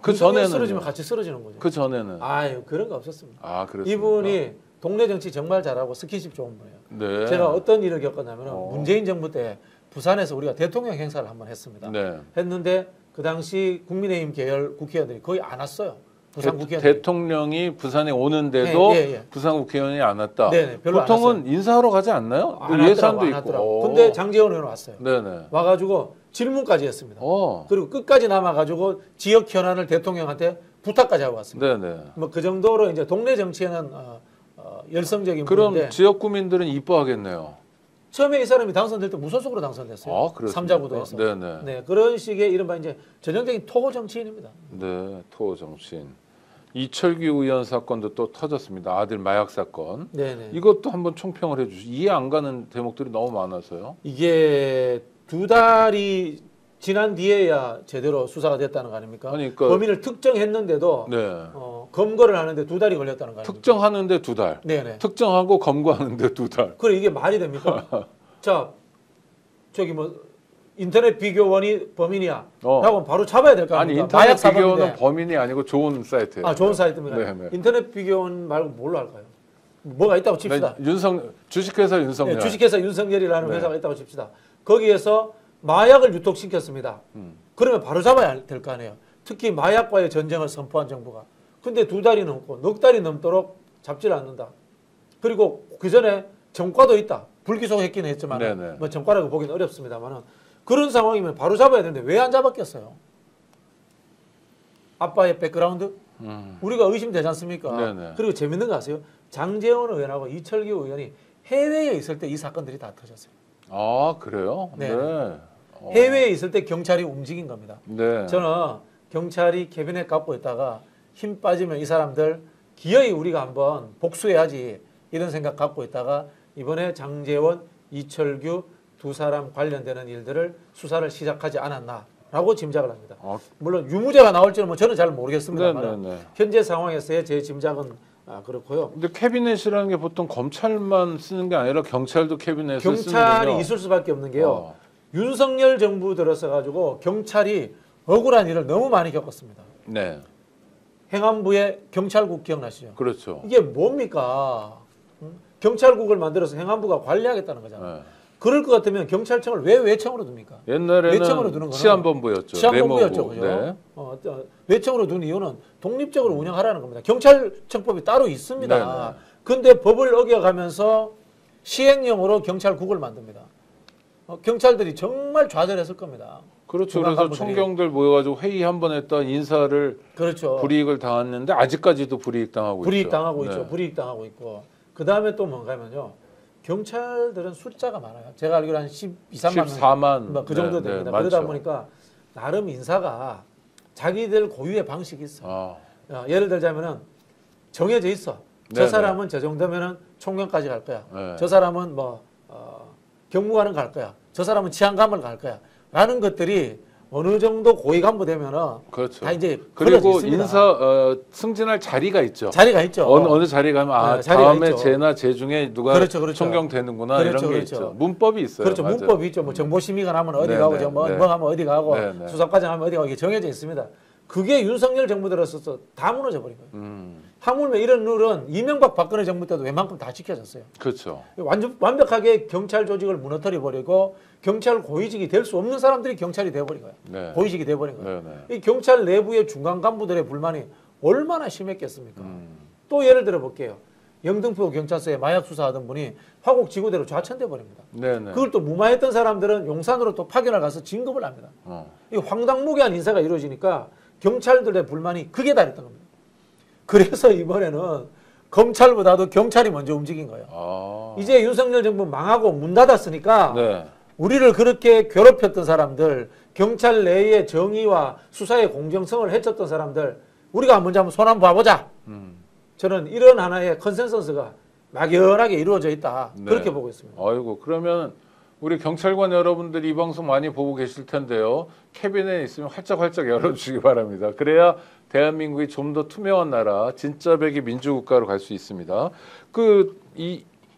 그 윤석열 전에는 쓰러지면 같이 쓰러지는 거죠. 그 전에는 아유 그런 거 없었습니다. 그랬습니까? 이분이 동네 정치 정말 잘하고 스킨십 좋은 분이에요. 네. 제가 어떤 일을 겪었냐면 어. 문재인 정부 때 부산에서 우리가 대통령 행사를 한번 했습니다. 네. 했는데 그 당시 국민의힘 계열 국회의원들이 거의 안 왔어요. 부산 국회의원들이. 대통령이 부산에 오는데도 예. 부산 국회의원이 안 왔다. 네네, 별로 안 보통은 인사하러 가지 않나요? 안 예산도 왔더라고, 안 있고. 왔더라고. 근데 장제원 의원 왔어요. 네네. 와가지고 질문까지 했습니다. 어. 그리고 끝까지 남아가지고 지역 현안을 대통령한테 부탁까지 하고 왔습니다. 네네. 뭐 그 정도로 이제 동네 정치에는 열성적인 그럼 분인데 지역 구민들은 이뻐하겠네요. 처음에 이 사람이 당선될 때 무소속으로 당선됐어요. 그렇습니까? 삼자구도에서. 네네. 네, 그런 식의 이른바 이제 전형적인 토호 정치인입니다. 네, 토 정치인. 이철규 의원 사건도 또 터졌습니다. 아들 마약 사건. 네네. 이것도 한번 총평을 해주시죠. 이해 안 가는 대목들이 너무 많아서요. 이게 2달이 지난 뒤에야 제대로 수사가 됐다는 거 아닙니까? 아니, 그러니까- 범인을 특정했는데도 네. 검거를 하는데 2달이 걸렸다는 거 아닙니까? 특정하는데 2달. 네네. 특정하고 검거하는데 2달. 그래 이게 말이 됩니까? 자, 저기 뭐 인터넷 비교원이 범인이야. 어. 하고 바로 잡아야 될 거 아니 아닙니까? 인터넷 마약 사범인데. 비교는 범인이 아니고 좋은 사이트예요. 좋은 사이트입니다. 네, 네. 인터넷 비교원 말고 뭘로 할까요? 뭐가 있다고 칩시다. 주식회사 윤석열. 네, 주식회사 윤석열이라는 네. 회사가 있다고 칩시다. 거기에서 마약을 유통시켰습니다. 그러면 바로 잡아야 될 거 아니에요. 특히 마약과의 전쟁을 선포한 정부가. 근데 2달이 넘고 넉 달이 넘도록 잡지를 않는다. 그리고 그 전에 전과도 있다. 불기소했긴 했지만 네네. 뭐 전과라고 보기는 어렵습니다만은 그런 상황이면 바로 잡아야 되는데 왜 안 잡았겠어요? 아빠의 백그라운드? 우리가 의심되지 않습니까? 네네. 그리고 재밌는 거 아세요? 장제원 의원하고 이철규 의원이 해외에 있을 때 이 사건들이 다 터졌어요. 그래요? 네. 네. 해외에 있을 때 경찰이 움직인 겁니다. 네. 저는 경찰이 캐비넷 갖고 있다가 힘 빠지면 이 사람들 기어이 우리가 한번 복수해야지 이런 생각 갖고 있다가 이번에 장제원, 이철규 두 사람 관련되는 일들을 수사를 시작하지 않았나라고 짐작을 합니다. 물론 유무죄가 나올지는 뭐 저는 잘 모르겠습니다만 네네네. 현재 상황에서의 제 짐작은 그렇고요. 근데 캐비넷이라는 게 보통 검찰만 쓰는 게 아니라 경찰도 캐비넷을 경찰이 쓰는군요. 있을 수밖에 없는 게요. 윤석열 정부 들어서 가지고 경찰이 억울한 일을 너무 많이 겪었습니다. 네. 행안부의 경찰국 기억나시죠? 그렇죠. 이게 뭡니까? 경찰국을 만들어서 행안부가 관리하겠다는 거잖아요. 네. 그럴 것 같으면 경찰청을 왜 외청으로 둡니까? 외청으로 두는 옛날에는 거는 치안본부였죠. 치안본부였죠. 내무부. 그죠? 네. 외청으로 둔 이유는 독립적으로 운영하라는 겁니다. 경찰청법이 따로 있습니다. 네네. 근데 법을 어겨가면서 시행령으로 경찰국을 만듭니다. 경찰들이 정말 좌절했을 겁니다. 그렇죠. 중간 그래서 간부들이. 총경들 모여가지고 회의 한 번 했다 인사를 그렇죠. 불이익을 당했는데 아직까지도 불이익 당하고 있죠. 불이익 당하고 네. 있죠. 불이익 당하고 있고. 그 다음에 또 뭔가면요. 경찰들은 숫자가 많아요. 제가 알기로 한 12, 13만 14만 명, 그 정도 네, 됩니다. 네, 그러다 많죠. 보니까 나름 인사가 자기들 고유의 방식이 있어. 아, 예를 들자면은 정해져 있어. 저 네네. 사람은 저 정도면은 총경까지 갈 거야. 네. 저 사람은 뭐 경무관은 갈 거야. 저 사람은 치안감을 갈 거야. 라는 것들이 어느 정도 고위 간부 되면은 그렇죠. 다 이제 그리고 걸러져 있습니다. 인사 승진할 자리가 있죠. 자리가 있죠. 어느 자리 가면 네, 자리가 다음에 있죠. 쟤나 쟤 중에 누가 그렇죠. 총경 되는구나 그렇죠, 이런 게 그렇죠. 있죠. 문법이 있어요. 그렇죠. 맞아요. 문법이 있죠. 뭐 정보심의가 나면 어디 네, 가고 네, 뭐 네. 하면 어디 가고 네, 네. 수사과장 하면 어디 가고 이게 정해져 있습니다. 그게 윤석열 정부 들어서서 다 무너져 버린 거예요. 하물며 이런 룰은 이명박 박근혜 정부 때도 웬만큼 다 지켜졌어요. 그렇죠. 완벽하게 경찰 조직을 무너뜨려 버리고 경찰 고위직이 될 수 없는 사람들이 경찰이 돼버린 거예요. 네. 고위직이 돼버린 거예요. 네, 네. 이 경찰 내부의 중간 간부들의 불만이 얼마나 심했겠습니까? 또 예를 들어 볼게요. 영등포 경찰서에 마약 수사하던 분이 화곡 지구대로 좌천돼 버립니다. 네, 네. 그걸 또 무마했던 사람들은 용산으로 또 파견을 가서 진급을 합니다. 어. 이 황당무계한 인사가 이루어지니까 경찰들의 불만이 극에 달했던 겁니다. 그래서 이번에는 검찰보다도 경찰이 먼저 움직인 거예요. 아. 이제 윤석열 정부 망하고 문 닫았으니까 네. 우리를 그렇게 괴롭혔던 사람들, 경찰 내의 정의와 수사의 공정성을 해쳤던 사람들, 우리가 먼저 한번 손 한번 봐보자. 저는 이런 하나의 컨센서스가 막연하게 이루어져 있다. 네. 그렇게 보고 있습니다. 아이고 그러면 우리 경찰관 여러분들이 이 방송 많이 보고 계실 텐데요. 캐비넷에 있으면 활짝활짝 열어주시기 바랍니다. 그래야 대한민국이 좀 더 투명한 나라, 진짜 백의 민주국가로 갈 수 있습니다.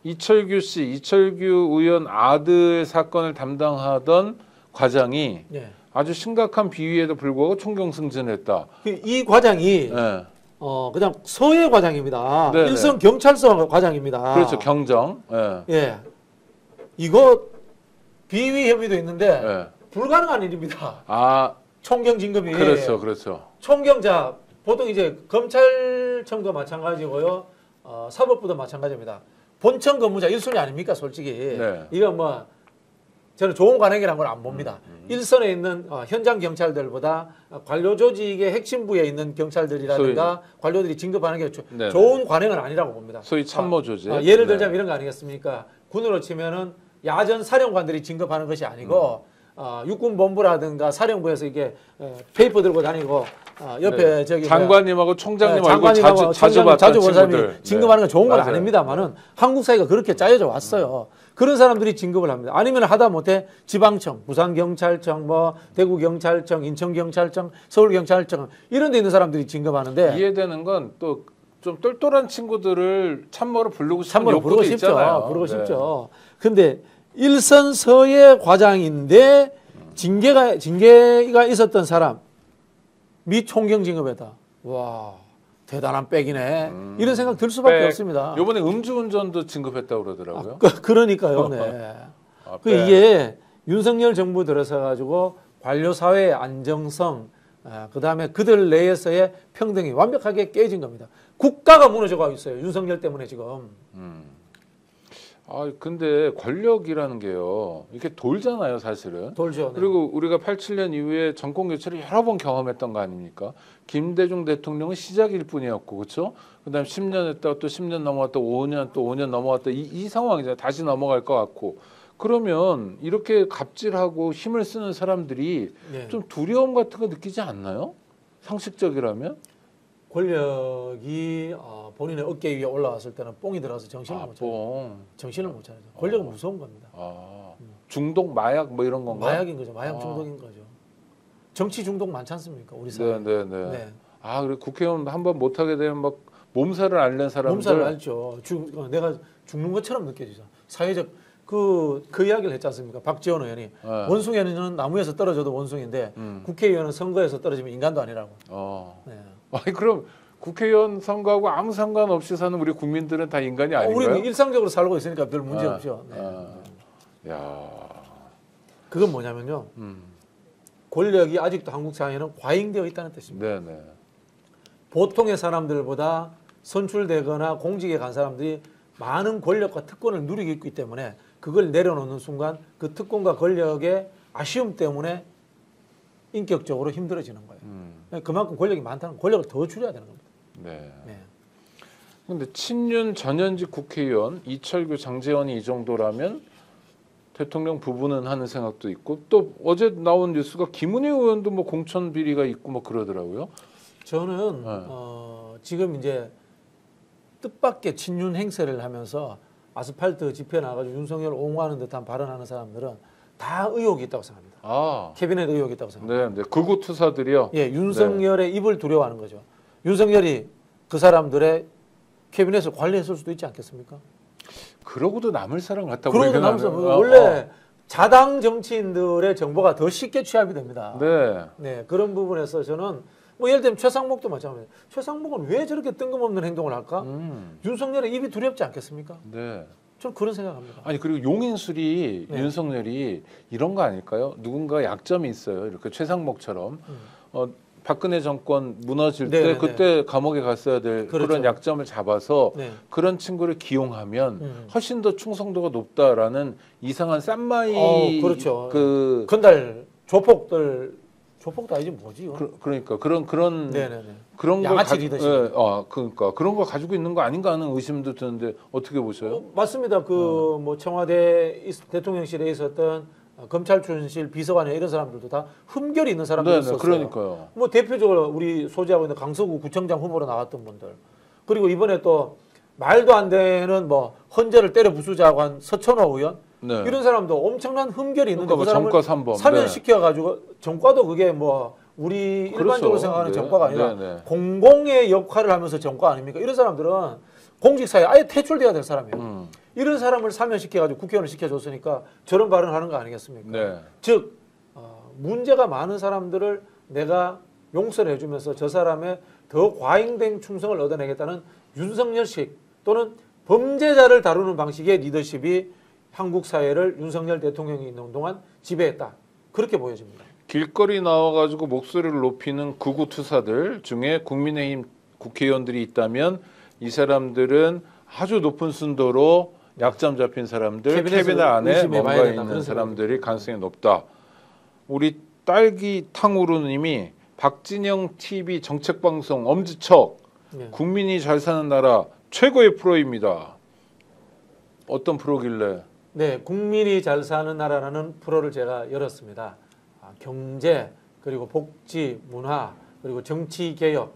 이철규 의원 아들 사건을 담당하던 과장이 네. 아주 심각한 비위에도 불구하고 총경 승진했다. 이 과장이 네. 그냥 서해 과장입니다. 네네. 일선 경찰서 과장입니다. 그렇죠. 경정. 네. 예. 이거 비위 혐의도 있는데 네. 불가능한 일입니다. 아, 총경 진급이. 그렇죠. 그렇죠. 총경자 보통 이제 검찰청도 마찬가지고요. 사법부도 마찬가지입니다. 본청 근무자 1순위 아닙니까, 솔직히. 네. 이건 뭐 저는 좋은 관행이라는 걸 안 봅니다. 일선에 있는 현장 경찰들보다 관료 조직의 핵심부에 있는 경찰들이라든가 관료들이 진급하는 게 네네. 좋은 관행은 아니라고 봅니다. 소위 참모 조직. 예를 들자면 이런 거 아니겠습니까? 군으로 치면은 야전 사령관들이 진급하는 것이 아니고 육군본부라든가 사령부에서 이게 페이퍼 들고 다니고 옆에 네. 저기 장관님하고 총장님 알고 장관님하고 자주 총장님, 봤던 본 사람이 친구들. 진급하는 건 좋은 건 맞아요. 아닙니다만은 한국 사회가 그렇게 짜여져 왔어요. 그런 사람들이 진급을 합니다. 아니면 하다못해 지방청, 부산경찰청, 뭐 대구경찰청, 인천경찰청, 서울경찰청 이런 데 있는 사람들이 진급하는데 이해되는 건 또 좀 똘똘한 친구들을 참모로 부르고 싶은 참모로 욕구도 부르고 싶죠. 있잖아요. 부르고 네. 싶죠. 근데 일선 서해 과장인데 징계가 있었던 사람 미 총경 진급했다. 와 대단한 백이네. 이런 생각 들 수밖에 없습니다. 이번에 음주운전도 진급했다고 그러더라고요. 그러니까요. 네. 아, 그 이게 윤석열 정부 들어서 가지고 관료 사회의 안정성, 그다음에 그들 내에서의 평등이 완벽하게 깨진 겁니다. 국가가 무너져가고 있어요. 윤석열 때문에 지금. 아 근데 권력이라는 게요, 이렇게 돌잖아요, 사실은. 돌죠. 네. 그리고 우리가 87년 이후에 정권 교체를 여러 번 경험했던 거 아닙니까? 김대중 대통령은 시작일 뿐이었고, 그렇죠? 그다음 10년 했다가 또 10년 넘어갔다 5년 또 5년 넘어갔다 이 상황이잖아요. 다시 넘어갈 것 같고. 그러면 이렇게 갑질하고 힘을 쓰는 사람들이 네. 좀 두려움 같은 거 느끼지 않나요? 상식적이라면? 권력이 본인의 어깨 위에 올라왔을 때는 뽕이 들어서 정신을 못 차려. 정신을 못 차리죠. 권력은 무서운 겁니다. 중독, 마약 뭐 이런 건가요? 마약인 거죠. 마약 중독인 거죠. 정치 중독 많지 않습니까? 우리 사회. 네. 아, 그래 국회의원 한번 못하게 되면 막 몸살을 앓는 사람들. 몸살을 앓죠. 내가 죽는 것처럼 느껴지죠. 사회적 그 이야기를 했지 않습니까? 박지원 의원이 네. 원숭이는 나무에서 떨어져도 원숭이인데 국회의원은 선거에서 떨어지면 인간도 아니라고. 네. 아니 그럼 국회의원 선거하고 아무 상관없이 사는 우리 국민들은 다 인간이 아닌가요? 우리는 일상적으로 살고 있으니까 별 문제 없죠. 네. 야. 그건 뭐냐면요. 권력이 아직도 한국 사회에는 과잉되어 있다는 뜻입니다. 네네. 보통의 사람들보다 선출되거나 공직에 간 사람들이 많은 권력과 특권을 누리고 있기 때문에 그걸 내려놓는 순간 그 특권과 권력의 아쉬움 때문에 인격적으로 힘들어지는 거예요. 그만큼 권력이 많다는 권력을 더 줄여야 되는 겁니다. 네. 네. 근데 친윤 전현직 국회의원 이철규, 장제원이 이 정도라면 대통령 부부는 하는 생각도 있고, 또 어제 나온 뉴스가 김은혜 의원도 뭐 공천 비리가 있고 뭐 그러더라고요. 저는 지금 이제 뜻밖의 친윤 행세를 하면서 아스팔트 집회 나가지고 윤석열 옹호하는 듯한 발언하는 사람들은 다 의혹이 있다고 생각합니다. 캐비넷 의혹이 있다고 생각합니다. 네. 극우 투사들이요. 예, 윤석열의 입을 두려워하는 거죠. 윤석열이 그 사람들의 캐비넷을 관리했을 수도 있지 않겠습니까? 그러고도 남을 사람 같다고. 그러고도 남을 사람 원래 자당 정치인들의 정보가 더 쉽게 취합이 됩니다. 네. 그런 부분에서 저는 뭐 예를 들면 최상목도 마찬가지예요. 최상목은 왜 저렇게 뜬금없는 행동을 할까? 윤석열의 입이 두렵지 않겠습니까? 네. 저는 그런 생각합니다. 아니 그리고 용인술이 네. 윤석열이 이런 거 아닐까요? 누군가 약점이 있어요. 이렇게 최상목처럼 박근혜 정권 무너질 때 네네네. 그때 감옥에 갔어야 될 그렇죠. 그런 약점을 잡아서 네. 그런 친구를 기용하면 훨씬 더 충성도가 높다라는 이상한 쌈마이 그렇죠. 그 건달 조폭들 조폭도 아니지 뭐지? 이건? 그러니까 그런 네네네. 그런 걸 양아치 리더십. 그러니까 그런 걸 가지고 있는 거 아닌가 하는 의심도 드는데 어떻게 보세요? 맞습니다. 그 뭐 청와대 대통령실에 있었던 검찰 출신실 비서관이나 이런 사람들도 다 흠결이 있는 사람들이었어요. 그러니까요. 뭐 대표적으로 우리 소지하고 있는 강서구 구청장 후보로 나왔던 분들, 그리고 이번에 또 말도 안 되는 뭐 헌재를 때려 부수자고 한 서천호 의원 네. 이런 사람도 엄청난 흠결이 있는데 그러니까 뭐 그 사람을 정과 3번 사면시켜가지고 정과도 그게 뭐 우리 그렇죠. 일반적으로 생각하는 네. 정과가 아니라 네, 네. 공공의 역할을 하면서 정과 아닙니까? 이런 사람들은 공직사회 아예 퇴출돼야 될 사람이에요. 이런 사람을 사면시켜가지고 국회의원을 시켜줬으니까 저런 발언을 하는 거 아니겠습니까? 네. 즉 문제가 많은 사람들을 내가 용서를 해주면서 저 사람의 더 과잉된 충성을 얻어내겠다는 윤석열식 또는 범죄자를 다루는 방식의 리더십이 한국 사회를 윤석열 대통령이 있는 동안 지배했다. 그렇게 보여집니다. 길거리 나와가지고 목소리를 높이는 극우투사들 중에 국민의힘 국회의원들이 있다면 이 사람들은 아주 높은 순도로 약점 잡힌 사람들, 캐비넷 안에 뭔가 있는 사람들이 가능성이 높다. 우리 딸기 탕후루님이 박진영 TV 정책방송 엄지척 네. 국민이 잘 사는 나라 최고의 프로입니다. 어떤 프로길래? 네, 국민이 잘 사는 나라라는 프로를 제가 열었습니다. 경제 그리고 복지, 문화 그리고 정치 개혁,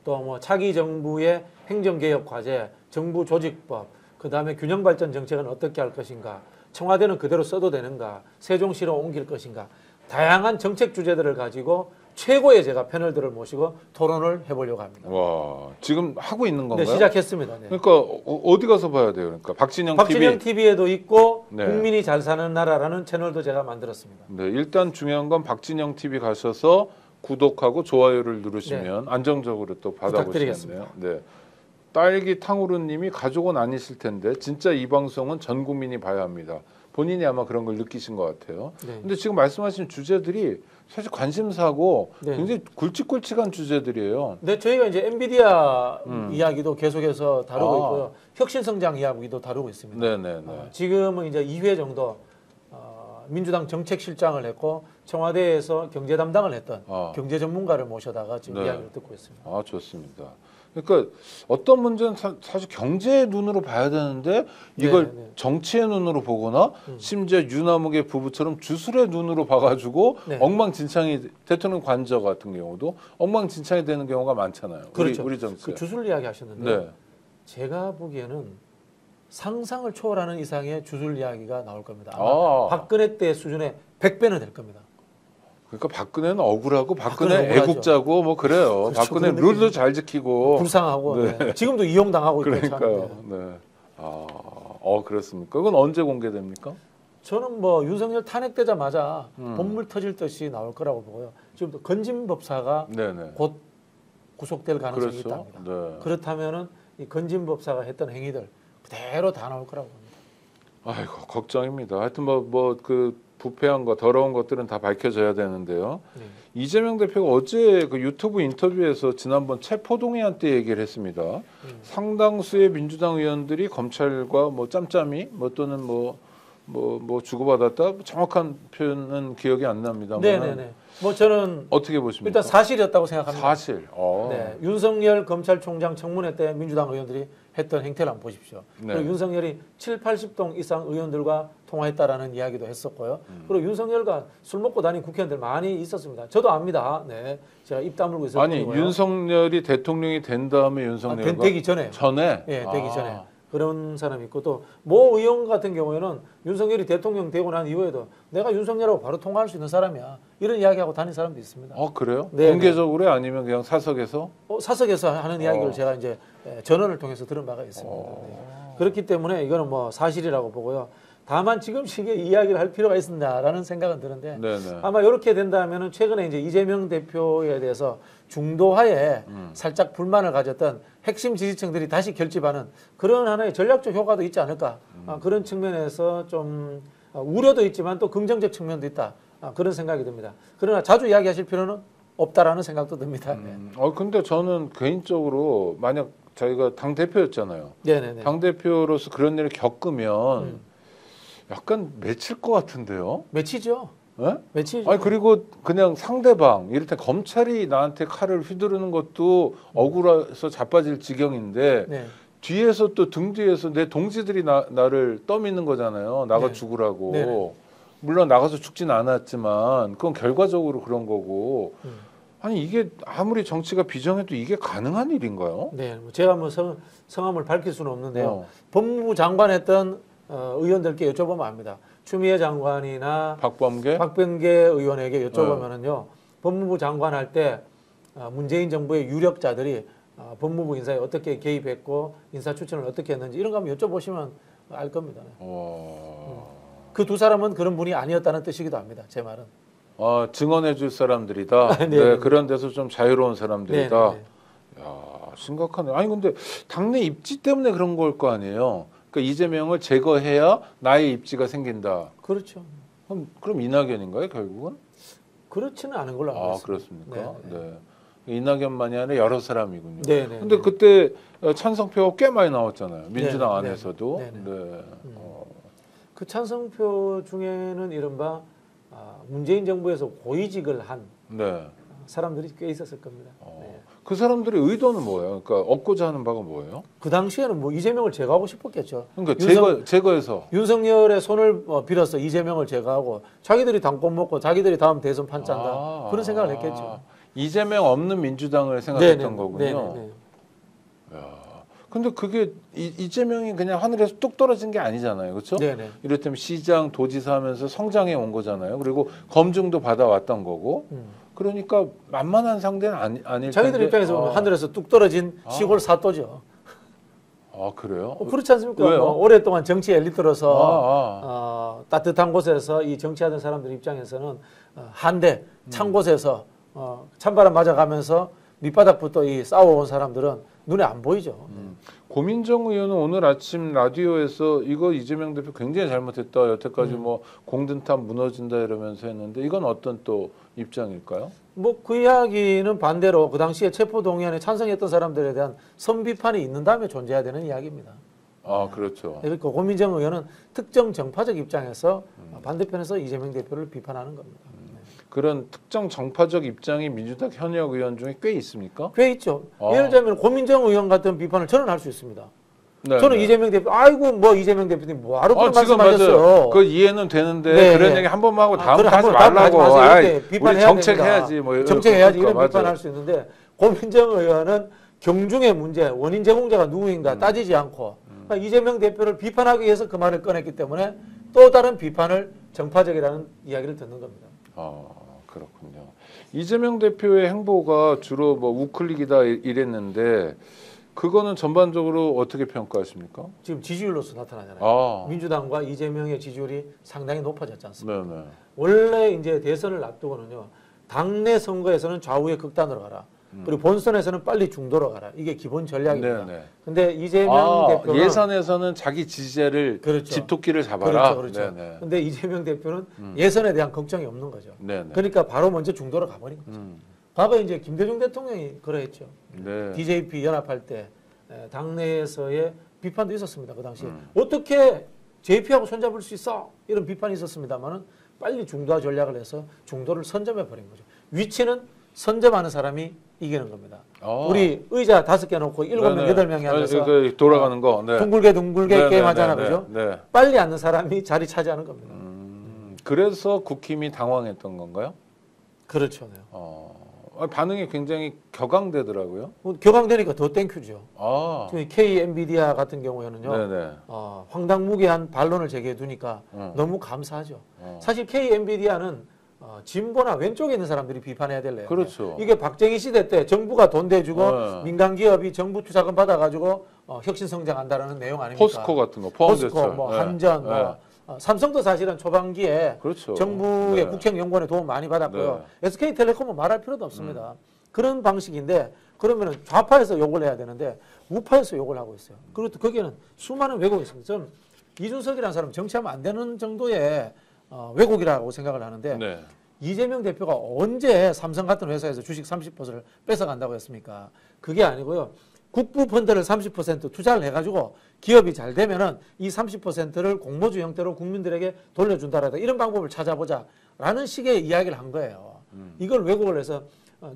또 뭐 차기 정부의 행정 개혁 과제, 정부 조직법, 그 다음에 균형 발전 정책은 어떻게 할 것인가, 청와대는 그대로 써도 되는가, 세종시로 옮길 것인가, 다양한 정책 주제들을 가지고 최고의 제가 패널들을 모시고 토론을 해보려고 합니다. 와, 지금 하고 있는 건가요? 네, 시작했습니다. 네. 그러니까 어디 가서 봐야 돼요? 그러니까 박진영 TV. TV에도 있고 네. 국민이 잘 사는 나라라는 채널도 제가 만들었습니다. 네, 일단 중요한 건 박진영 TV 가셔서 구독하고 좋아요를 누르시면 안정적으로 또 받아보시겠네요. 네. 딸기 탕후루님이 가족은 아니실 텐데 진짜 이 방송은 전 국민이 봐야 합니다. 본인이 아마 그런 걸 느끼신 것 같아요. 네. 근데 지금 말씀하신 주제들이 사실 관심사고 네. 굉장히 굵직굵직한 주제들이에요. 네, 저희가 이제 엔비디아 이야기도 계속해서 다루고 있고요. 혁신성장 이야기도 다루고 있습니다. 네네네. 지금은 이제 2회 정도 민주당 정책실장을 했고 청와대에서 경제 담당을 했던 경제 전문가를 모셔다가 지금 네. 이야기를 듣고 있습니다. 아, 좋습니다. 그러니까 어떤 문제는 사실 경제의 눈으로 봐야 되는데 이걸 네. 정치의 눈으로 보거나 심지어 유나무의 부부처럼 주술의 눈으로 봐가지고 네. 엉망진창이 대통령 관저 같은 경우도 엉망진창이 되는 경우가 많잖아요. 그렇죠. 우리 정치. 그 주술 이야기 하셨는데 네. 제가 보기에는 상상을 초월하는 이상의 주술 이야기가 나올 겁니다. 아마 박근혜 때 수준의 100배는 될 겁니다. 그러니까 박근혜는 억울하고 박근혜 억울하죠. 애국자고 뭐 그래요. 그렇죠. 박근혜 룰도 잘 지키고 불쌍하고 네. 네. 지금도 이용당하고 있고 그러니까요. 네. 그렇습니까? 그건 언제 공개됩니까? 저는 뭐 윤석열 탄핵되자마자 본물 터질 듯이 나올 거라고 보고요. 지금도 건진법사가 네네. 곧 구속될 가능성이 그렇죠. 있답니다. 네. 그렇다면은 이 건진법사가 했던 행위들 그대로 다 나올 거라고 봅니다. 아이고 걱정입니다. 하여튼 뭐 그 부패한 거 더러운 것들은 다 밝혀져야 되는데요. 네. 이재명 대표가 어제 그 유튜브 인터뷰에서 지난번 체포동의안 때 얘기를 했습니다. 상당수의 민주당 의원들이 검찰과 뭐 짬짬이 뭐 또는 뭐 주고받았다. 정확한 표현은 기억이 안 납니다만. 네네네. 뭐 저는 어떻게 보십니까? 일단 사실이었다고 생각합니다. 사실. 네, 윤석열 검찰총장 청문회 때 민주당 의원들이 했던 행태를 한번 보십시오. 네. 그리고 윤석열이 7, 80동 이상 의원들과 통화했다라는 이야기도 했었고요. 그리고 윤석열과 술 먹고 다닌 국회의원들 많이 있었습니다. 저도 압니다. 네, 제가 입 다물고 있었고요. 아니 윤석열이 대통령이 된 다음에 윤석열과 되기 전에. 전에? 예, 되기 전에. 그런 사람이 있고 또 모 의원 같은 경우에는 윤석열이 대통령 되고 난 이후에도 내가 윤석열하고 바로 통화할 수 있는 사람이야. 이런 이야기하고 다닌 사람도 있습니다. 그래요? 네, 공개적으로 아니면 그냥 사석에서? 사석에서 하는 이야기를 제가 이제 전원을 통해서 들은 바가 있습니다. 네. 그렇기 때문에 이거는 뭐 사실이라고 보고요. 다만 지금 시기에 이야기를 할 필요가 있습니다라는 생각은 드는데 네네. 아마 이렇게 된다면은 최근에 이제 이재명 대표에 대해서 중도하에 살짝 불만을 가졌던 핵심 지지층들이 다시 결집하는 그런 하나의 전략적 효과도 있지 않을까 그런 측면에서 좀 우려도 있지만 또 긍정적 측면도 있다 그런 생각이 듭니다. 그러나 자주 이야기하실 필요는 없다라는 생각도 듭니다. 네. 근데 저는 개인적으로 만약 저희가 당 대표였잖아요. 네네네. 당 대표로서 그런 일을 겪으면 약간 맺힐 것 같은데요. 맺히죠. 예? 며칠 아니 그리고 그냥 상대방 이럴 때 검찰이 나한테 칼을 휘두르는 것도 억울해서 자빠질 지경인데 네. 뒤에서 또 등 뒤에서 내 동지들이 나를 떠미는 거잖아요. 나가 네. 죽으라고. 네네. 물론 나가서 죽진 않았지만 그건 결과적으로 그런 거고. 아니 이게 아무리 정치가 비정해도 이게 가능한 일인가요? 네, 뭐 제가 뭐 성함을 밝힐 수는 없는데요. 어. 법무부 장관 했던 의원들께 여쭤보면 압니다. 추미애 장관이나 박범계? 박병계 의원에게 여쭤보면은요, 법무부 장관 할 때 문재인 정부의 유력자들이 법무부 인사에 어떻게 개입했고 인사 추천을 어떻게 했는지 이런 거 한번 여쭤보시면 알 겁니다. 그 두 사람은 그런 분이 아니었다는 뜻이기도 합니다. 제 말은. 증언해줄 사람들이다. 네, 네, 네. 그런 데서 좀 자유로운 사람들이다. 네, 네, 야, 심각하네. 아니 근데 당내 입지 때문에 그런 걸 거 아니에요. 그러니까 이재명을 제거해야 나의 입지가 생긴다. 그렇죠. 그럼 이낙연인가요, 결국은? 그렇지는 않은 걸로 알고 있습니다. 그렇습니까? 네, 네. 이낙연만이 아니라 여러 사람이군요. 네, 네. 근데 그때 찬성표가 꽤 많이 나왔잖아요. 민주당 네, 네. 안에서도. 네, 네. 네. 그 찬성표 중에는 이른바 문재인 정부에서 고위직을 한 네. 사람들이 꽤 있었을 겁니다. 네. 그 사람들의 의도는 뭐예요? 그러니까 얻고자 하는 바가 뭐예요? 그 당시에는 뭐 이재명을 제거하고 싶었겠죠. 그러니까 제거해서. 윤석열의 손을 빌어서 이재명을 제거하고 자기들이 당권 먹고 자기들이 다음 대선 판짠다 그런 생각을 했겠죠. 이재명 없는 민주당을 생각했던 네네, 거군요. 네네. 근데 그게 이재명이 그냥 하늘에서 뚝 떨어진 게 아니잖아요. 그렇죠? 네네. 이를테면 시장, 도지사 하면서 성장해 온 거잖아요. 그리고 검증도 받아왔던 거고. 그러니까 만만한 상대는 아닐 텐데. 자기들 입장에서 보면 하늘에서 뚝 떨어진 시골 사또죠. 그래요? 그렇지 않습니까? 왜요? 뭐 오랫동안 정치 엘리트로서 따뜻한 곳에서 이 정치하던 사람들 입장에서는 한데 찬 곳에서 찬바람 맞아가면서 밑바닥부터 이 싸워온 사람들은 눈에 안 보이죠. 고민정 의원은 오늘 아침 라디오에서 이거 이재명 대표 굉장히 잘못했다. 여태까지 뭐 공든탑 무너진다 이러면서 했는데 이건 어떤 또 입장일까요? 뭐 그 이야기는 반대로 그 당시에 체포동의안에 찬성했던 사람들에 대한 선비판이 있는 다음에 존재해야 되는 이야기입니다. 그렇죠. 그러니까 고민정 의원은 특정 정파적 입장에서 반대편에서 이재명 대표를 비판하는 겁니다. 그런 특정 정파적 입장이 민주당 현역 의원 중에 꽤 있습니까? 꽤 있죠. 예를 들면 고민정 의원 같은 비판을 저는 할 수 있습니다. 네, 저는 네. 이재명 대표, 아이고 뭐 이재명 대표님 뭐하러 그런 지금 말씀하셨어요. 맞아요. 그 이해는 되는데 네, 그런 네. 얘기 한 번만 하고 그래, 다음부터 하지 한번 다음부터 말라고. 하지 마세요. 이렇게 우리 비판해야 정책해야지. 됩니다. 뭐 정책해야지 이런 그러니까, 비판할 수 있는데 고민정 의원은 경중의 문제, 원인 제공자가 누구인가 따지지 않고 그러니까 이재명 대표를 비판하기 위해서 그 말을 꺼냈기 때문에 또 다른 비판을 정파적이라는 이야기를 듣는 겁니다. 그렇군요. 이재명 대표의 행보가 주로 뭐 우클릭이다 이랬는데 그거는 전반적으로 어떻게 평가하십니까? 지금 지지율로서 나타나잖아요. 민주당과 이재명의 지지율이 상당히 높아졌지 않습니까? 네네. 원래 이제 대선을 앞두고는요. 당내 선거에서는 좌우의 극단으로 가라. 그리고 본선에서는 빨리 중도로 가라. 이게 기본 전략입니다. 네네. 근데 이재명 대표는 예선에서는 자기 지지자를 그렇죠. 집토끼를 잡아라. 그렇죠. 네네. 근데 이재명 대표는 예선에 대한 걱정이 없는 거죠. 네네. 그러니까 바로 먼저 중도로 가버린 거죠. 과거 이제 김대중 대통령이 그러했죠. 네. DJP 연합할 때 당내에서의 비판도 있었습니다. 그 당시에 어떻게 JP하고 손잡을 수 있어? 이런 비판이 있었습니다만은 빨리 중도화 전략을 해서 중도를 선점해 버린 거죠. 위치는 선점하는 사람이 이기는 겁니다. 우리 의자 5개 놓고 7명, 8명이 앉아서 돌아가는 거. 네. 둥글게 게임 하잖아, 네, 그죠? 네. 빨리 앉는 사람이 자리 차지하는 겁니다. 그래서 국힘이 당황했던 건가요? 그렇죠. 네. 반응이 굉장히 격앙되더라고요. 격앙되니까 더 땡큐죠. 지금 K 엔비디아 같은 경우에는요. 네네. 황당무계한 반론을 제기해 두니까 너무 감사하죠. 사실 K 엔비디아는 진보나 왼쪽에 있는 사람들이 비판해야 될래요. 그렇죠. 이게 박정희 시대 때 정부가 돈 대주고 민간 기업이 정부 투자금 받아가지고 혁신 성장한다라는 내용 아닙니까? 포스코 같은 거 포함됐죠. 포스코, 뭐 한전, 삼성도 사실은 초반기에 그렇죠. 정부의 국책연구원의 도움 많이 받았고요. SK텔레콤은 말할 필요도 없습니다. 그런 방식인데 그러면은 좌파에서 욕을 해야 되는데 우파에서 욕을 하고 있어요. 그리고 또 거기에는 수많은 왜곡이 있습니다. 저는 이준석이라는 사람 정치하면 안 되는 정도의 왜곡이라고 생각을 하는데 네. 이재명 대표가 언제 삼성 같은 회사에서 주식 30%를 뺏어간다고 했습니까? 그게 아니고요. 국부 펀드를 30% 투자를 해가지고 기업이 잘 되면은 이 30%를 공모주 형태로 국민들에게 돌려준다라든가 이런 방법을 찾아보자라는 식의 이야기를 한 거예요. 이걸 왜곡을 해서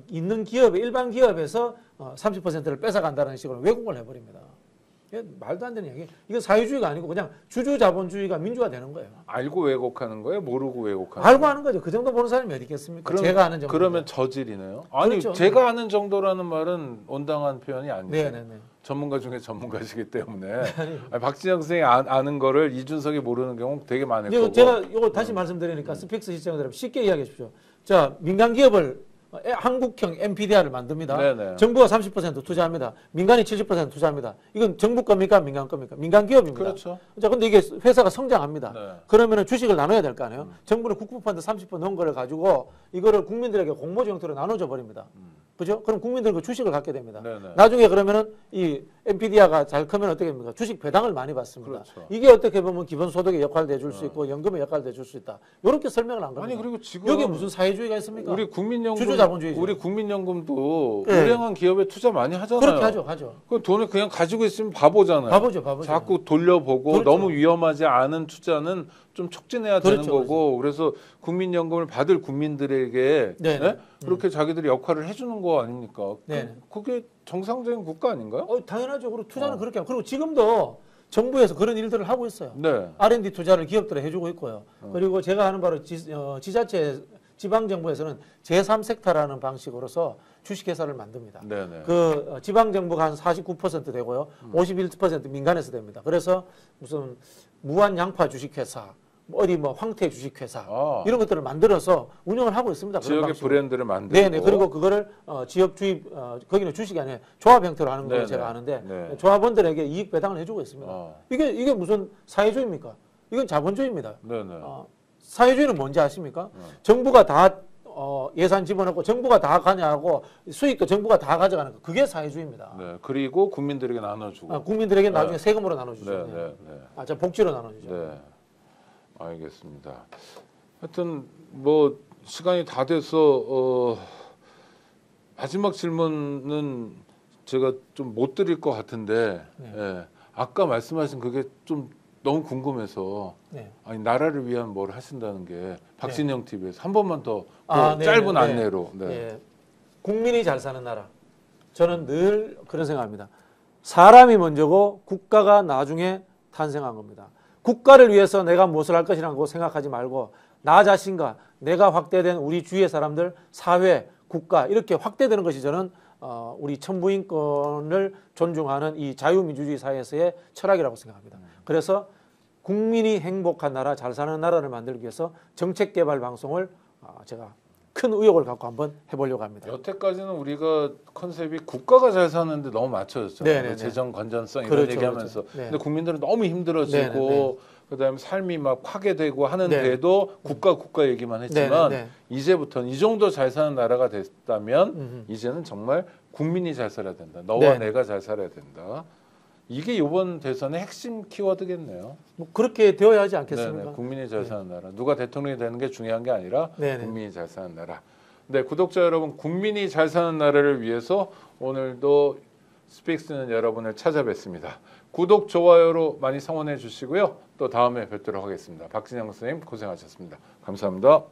있는 기업에 일반 기업에서 30%를 뺏어간다는 식으로 왜곡을 해버립니다. 이게 말도 안 되는 얘기. 이거 사회주의가 아니고 그냥 주주자본주의가 민주화되는 거예요. 알고 왜곡하는 거예요? 모르고 왜곡하는 알고 거예요? 하는 거죠. 그 정도 보는 사람이 어디 있겠습니까? 그럼, 제가 아는 정도. 그러면 저질이네요. 아니 그렇죠. 제가 아는 정도라는 말은 온당한 표현이 아니죠. 네네네. 전문가 중에 전문가시기 때문에 아니, 박진영 선생이 아는 거를 이준석이 모르는 경우 되게 많을 거고. 제가 이거 다시 말씀드리니까 스픽스 시청자들 쉽게 이야기해 주십시오. 자, 민간 기업을 한국형 MPDR을 만듭니다. 네네. 정부가 30% 투자합니다. 민간이 70% 투자합니다. 이건 정부 겁니까? 민간 겁니까? 민간 기업입니다. 그렇죠. 자, 근데 이게 회사가 성장합니다. 네. 그러면은 주식을 나눠야 될 거 아니에요? 정부는 국부펀드 30% 넣은 거를 가지고 이거를 국민들에게 공모주 형태로 나눠줘 버립니다. 그죠? 그럼 국민들은 그 주식을 갖게 됩니다. 네네. 나중에 그러면은 이 엔피디아가 잘 크면 어떻게 됩니까? 주식 배당을 많이 받습니다. 그렇죠. 이게 어떻게 보면 기본소득의 역할도 해줄 수 있고 연금의 역할도 해줄 수 있다. 이렇게 설명을 한 겁니다. 아니 그리고 지금 여기 무슨 사회주의가 있습니까? 우리 국민연금 주주자본주의죠. 우리 국민연금도 네. 우량한 기업에 투자 많이 하잖아요. 그렇게 하죠. 그 돈을 그냥 가지고 있으면 바보잖아요. 바보죠. 자꾸 돌려보고 그렇죠. 너무 위험하지 않은 투자는 좀 촉진해야 되는 그렇죠, 거고 그래서 국민연금을 받을 국민들에게 네네. 네? 그렇게 자기들이 역할을 해주는 거 아닙니까? 네네. 그게 정상적인 국가 아닌가요? 당연하죠. 그리고 투자는 그렇게 하고 그리고 지금도 정부에서 그런 일들을 하고 있어요. 네. R&D 투자를 기업들에 해주고 있고요. 그리고 제가 하는 바로 지자체 지방정부에서는 제3섹터라는 방식으로서 주식회사를 만듭니다. 네네. 그 지방정부가 한 49% 되고요. 51% 민간에서 됩니다. 그래서 무슨 무한양파 주식회사, 어디 뭐 황태 주식회사 이런 것들을 만들어서 운영을 하고 있습니다. 그런 지역의 방식으로. 브랜드를 만들고. 네네. 그리고 그거를 지역 주입 거기는 주식이 아니에요. 조합 형태로 하는 걸 네네. 제가 아는데 네. 조합원들에게 이익 배당을 해주고 있습니다. 이게 무슨 사회주의입니까? 이건 자본주의입니다. 네네. 사회주의는 뭔지 아십니까? 정부가 다 예산 집어넣고 정부가 다 가냐고 수익도 정부가 다 가져가는 거 그게 사회주의입니다. 네. 그리고 국민들에게 나눠주고. 국민들에게 나중에 세금으로 나눠주죠. 네. 저 복지로 나눠주죠. 네. 알겠습니다. 하여튼 뭐 시간이 다 돼서 마지막 질문은 제가 좀 못 드릴 것 같은데 예. 아까 말씀하신 그게 좀 너무 궁금해서 아니 나라를 위한 뭘 하신다는 게 박신영 TV에서 한 번만 더 짧은 안내로 국민이 잘 사는 나라 저는 늘 그런 생각합니다. 사람이 먼저고 국가가 나중에 탄생한 겁니다. 국가를 위해서 내가 무엇을 할 것이라고 생각하지 말고 나 자신과 내가 확대된 우리 주위의 사람들, 사회, 국가 이렇게 확대되는 것이 저는 우리 천부인권을 존중하는 이 자유민주주의 사회에서의 철학이라고 생각합니다. 그래서 국민이 행복한 나라, 잘 사는 나라를 만들기 위해서 정책개발 방송을 제가 큰 의욕을 갖고 한번 해보려고 합니다. 여태까지는 우리가 컨셉이 국가가 잘 사는데 너무 맞춰졌잖아요. 재정 건전성 이런 그렇죠, 얘기하면서. 그렇죠. 근데 국민들은 너무 힘들어지고 그다음에 삶이 막 파괴되고 하는데도 국가 얘기만 했지만 이제부터는 이 정도 잘 사는 나라가 됐다면 이제는 정말 국민이 잘 살아야 된다. 너와 내가 잘 살아야 된다. 이게 이번 대선의 핵심 키워드겠네요. 뭐 그렇게 되어야 하지 않겠습니까? 네네, 국민이 잘 사는 나라. 누가 대통령이 되는 게 중요한 게 아니라 국민이 잘 사는 나라. 네, 구독자 여러분, 국민이 잘 사는 나라를 위해서 오늘도 스픽스는 여러분을 찾아뵙습니다. 구독, 좋아요로 많이 성원해 주시고요. 또 다음에 뵙도록 하겠습니다. 박진영 선생님 고생하셨습니다. 감사합니다.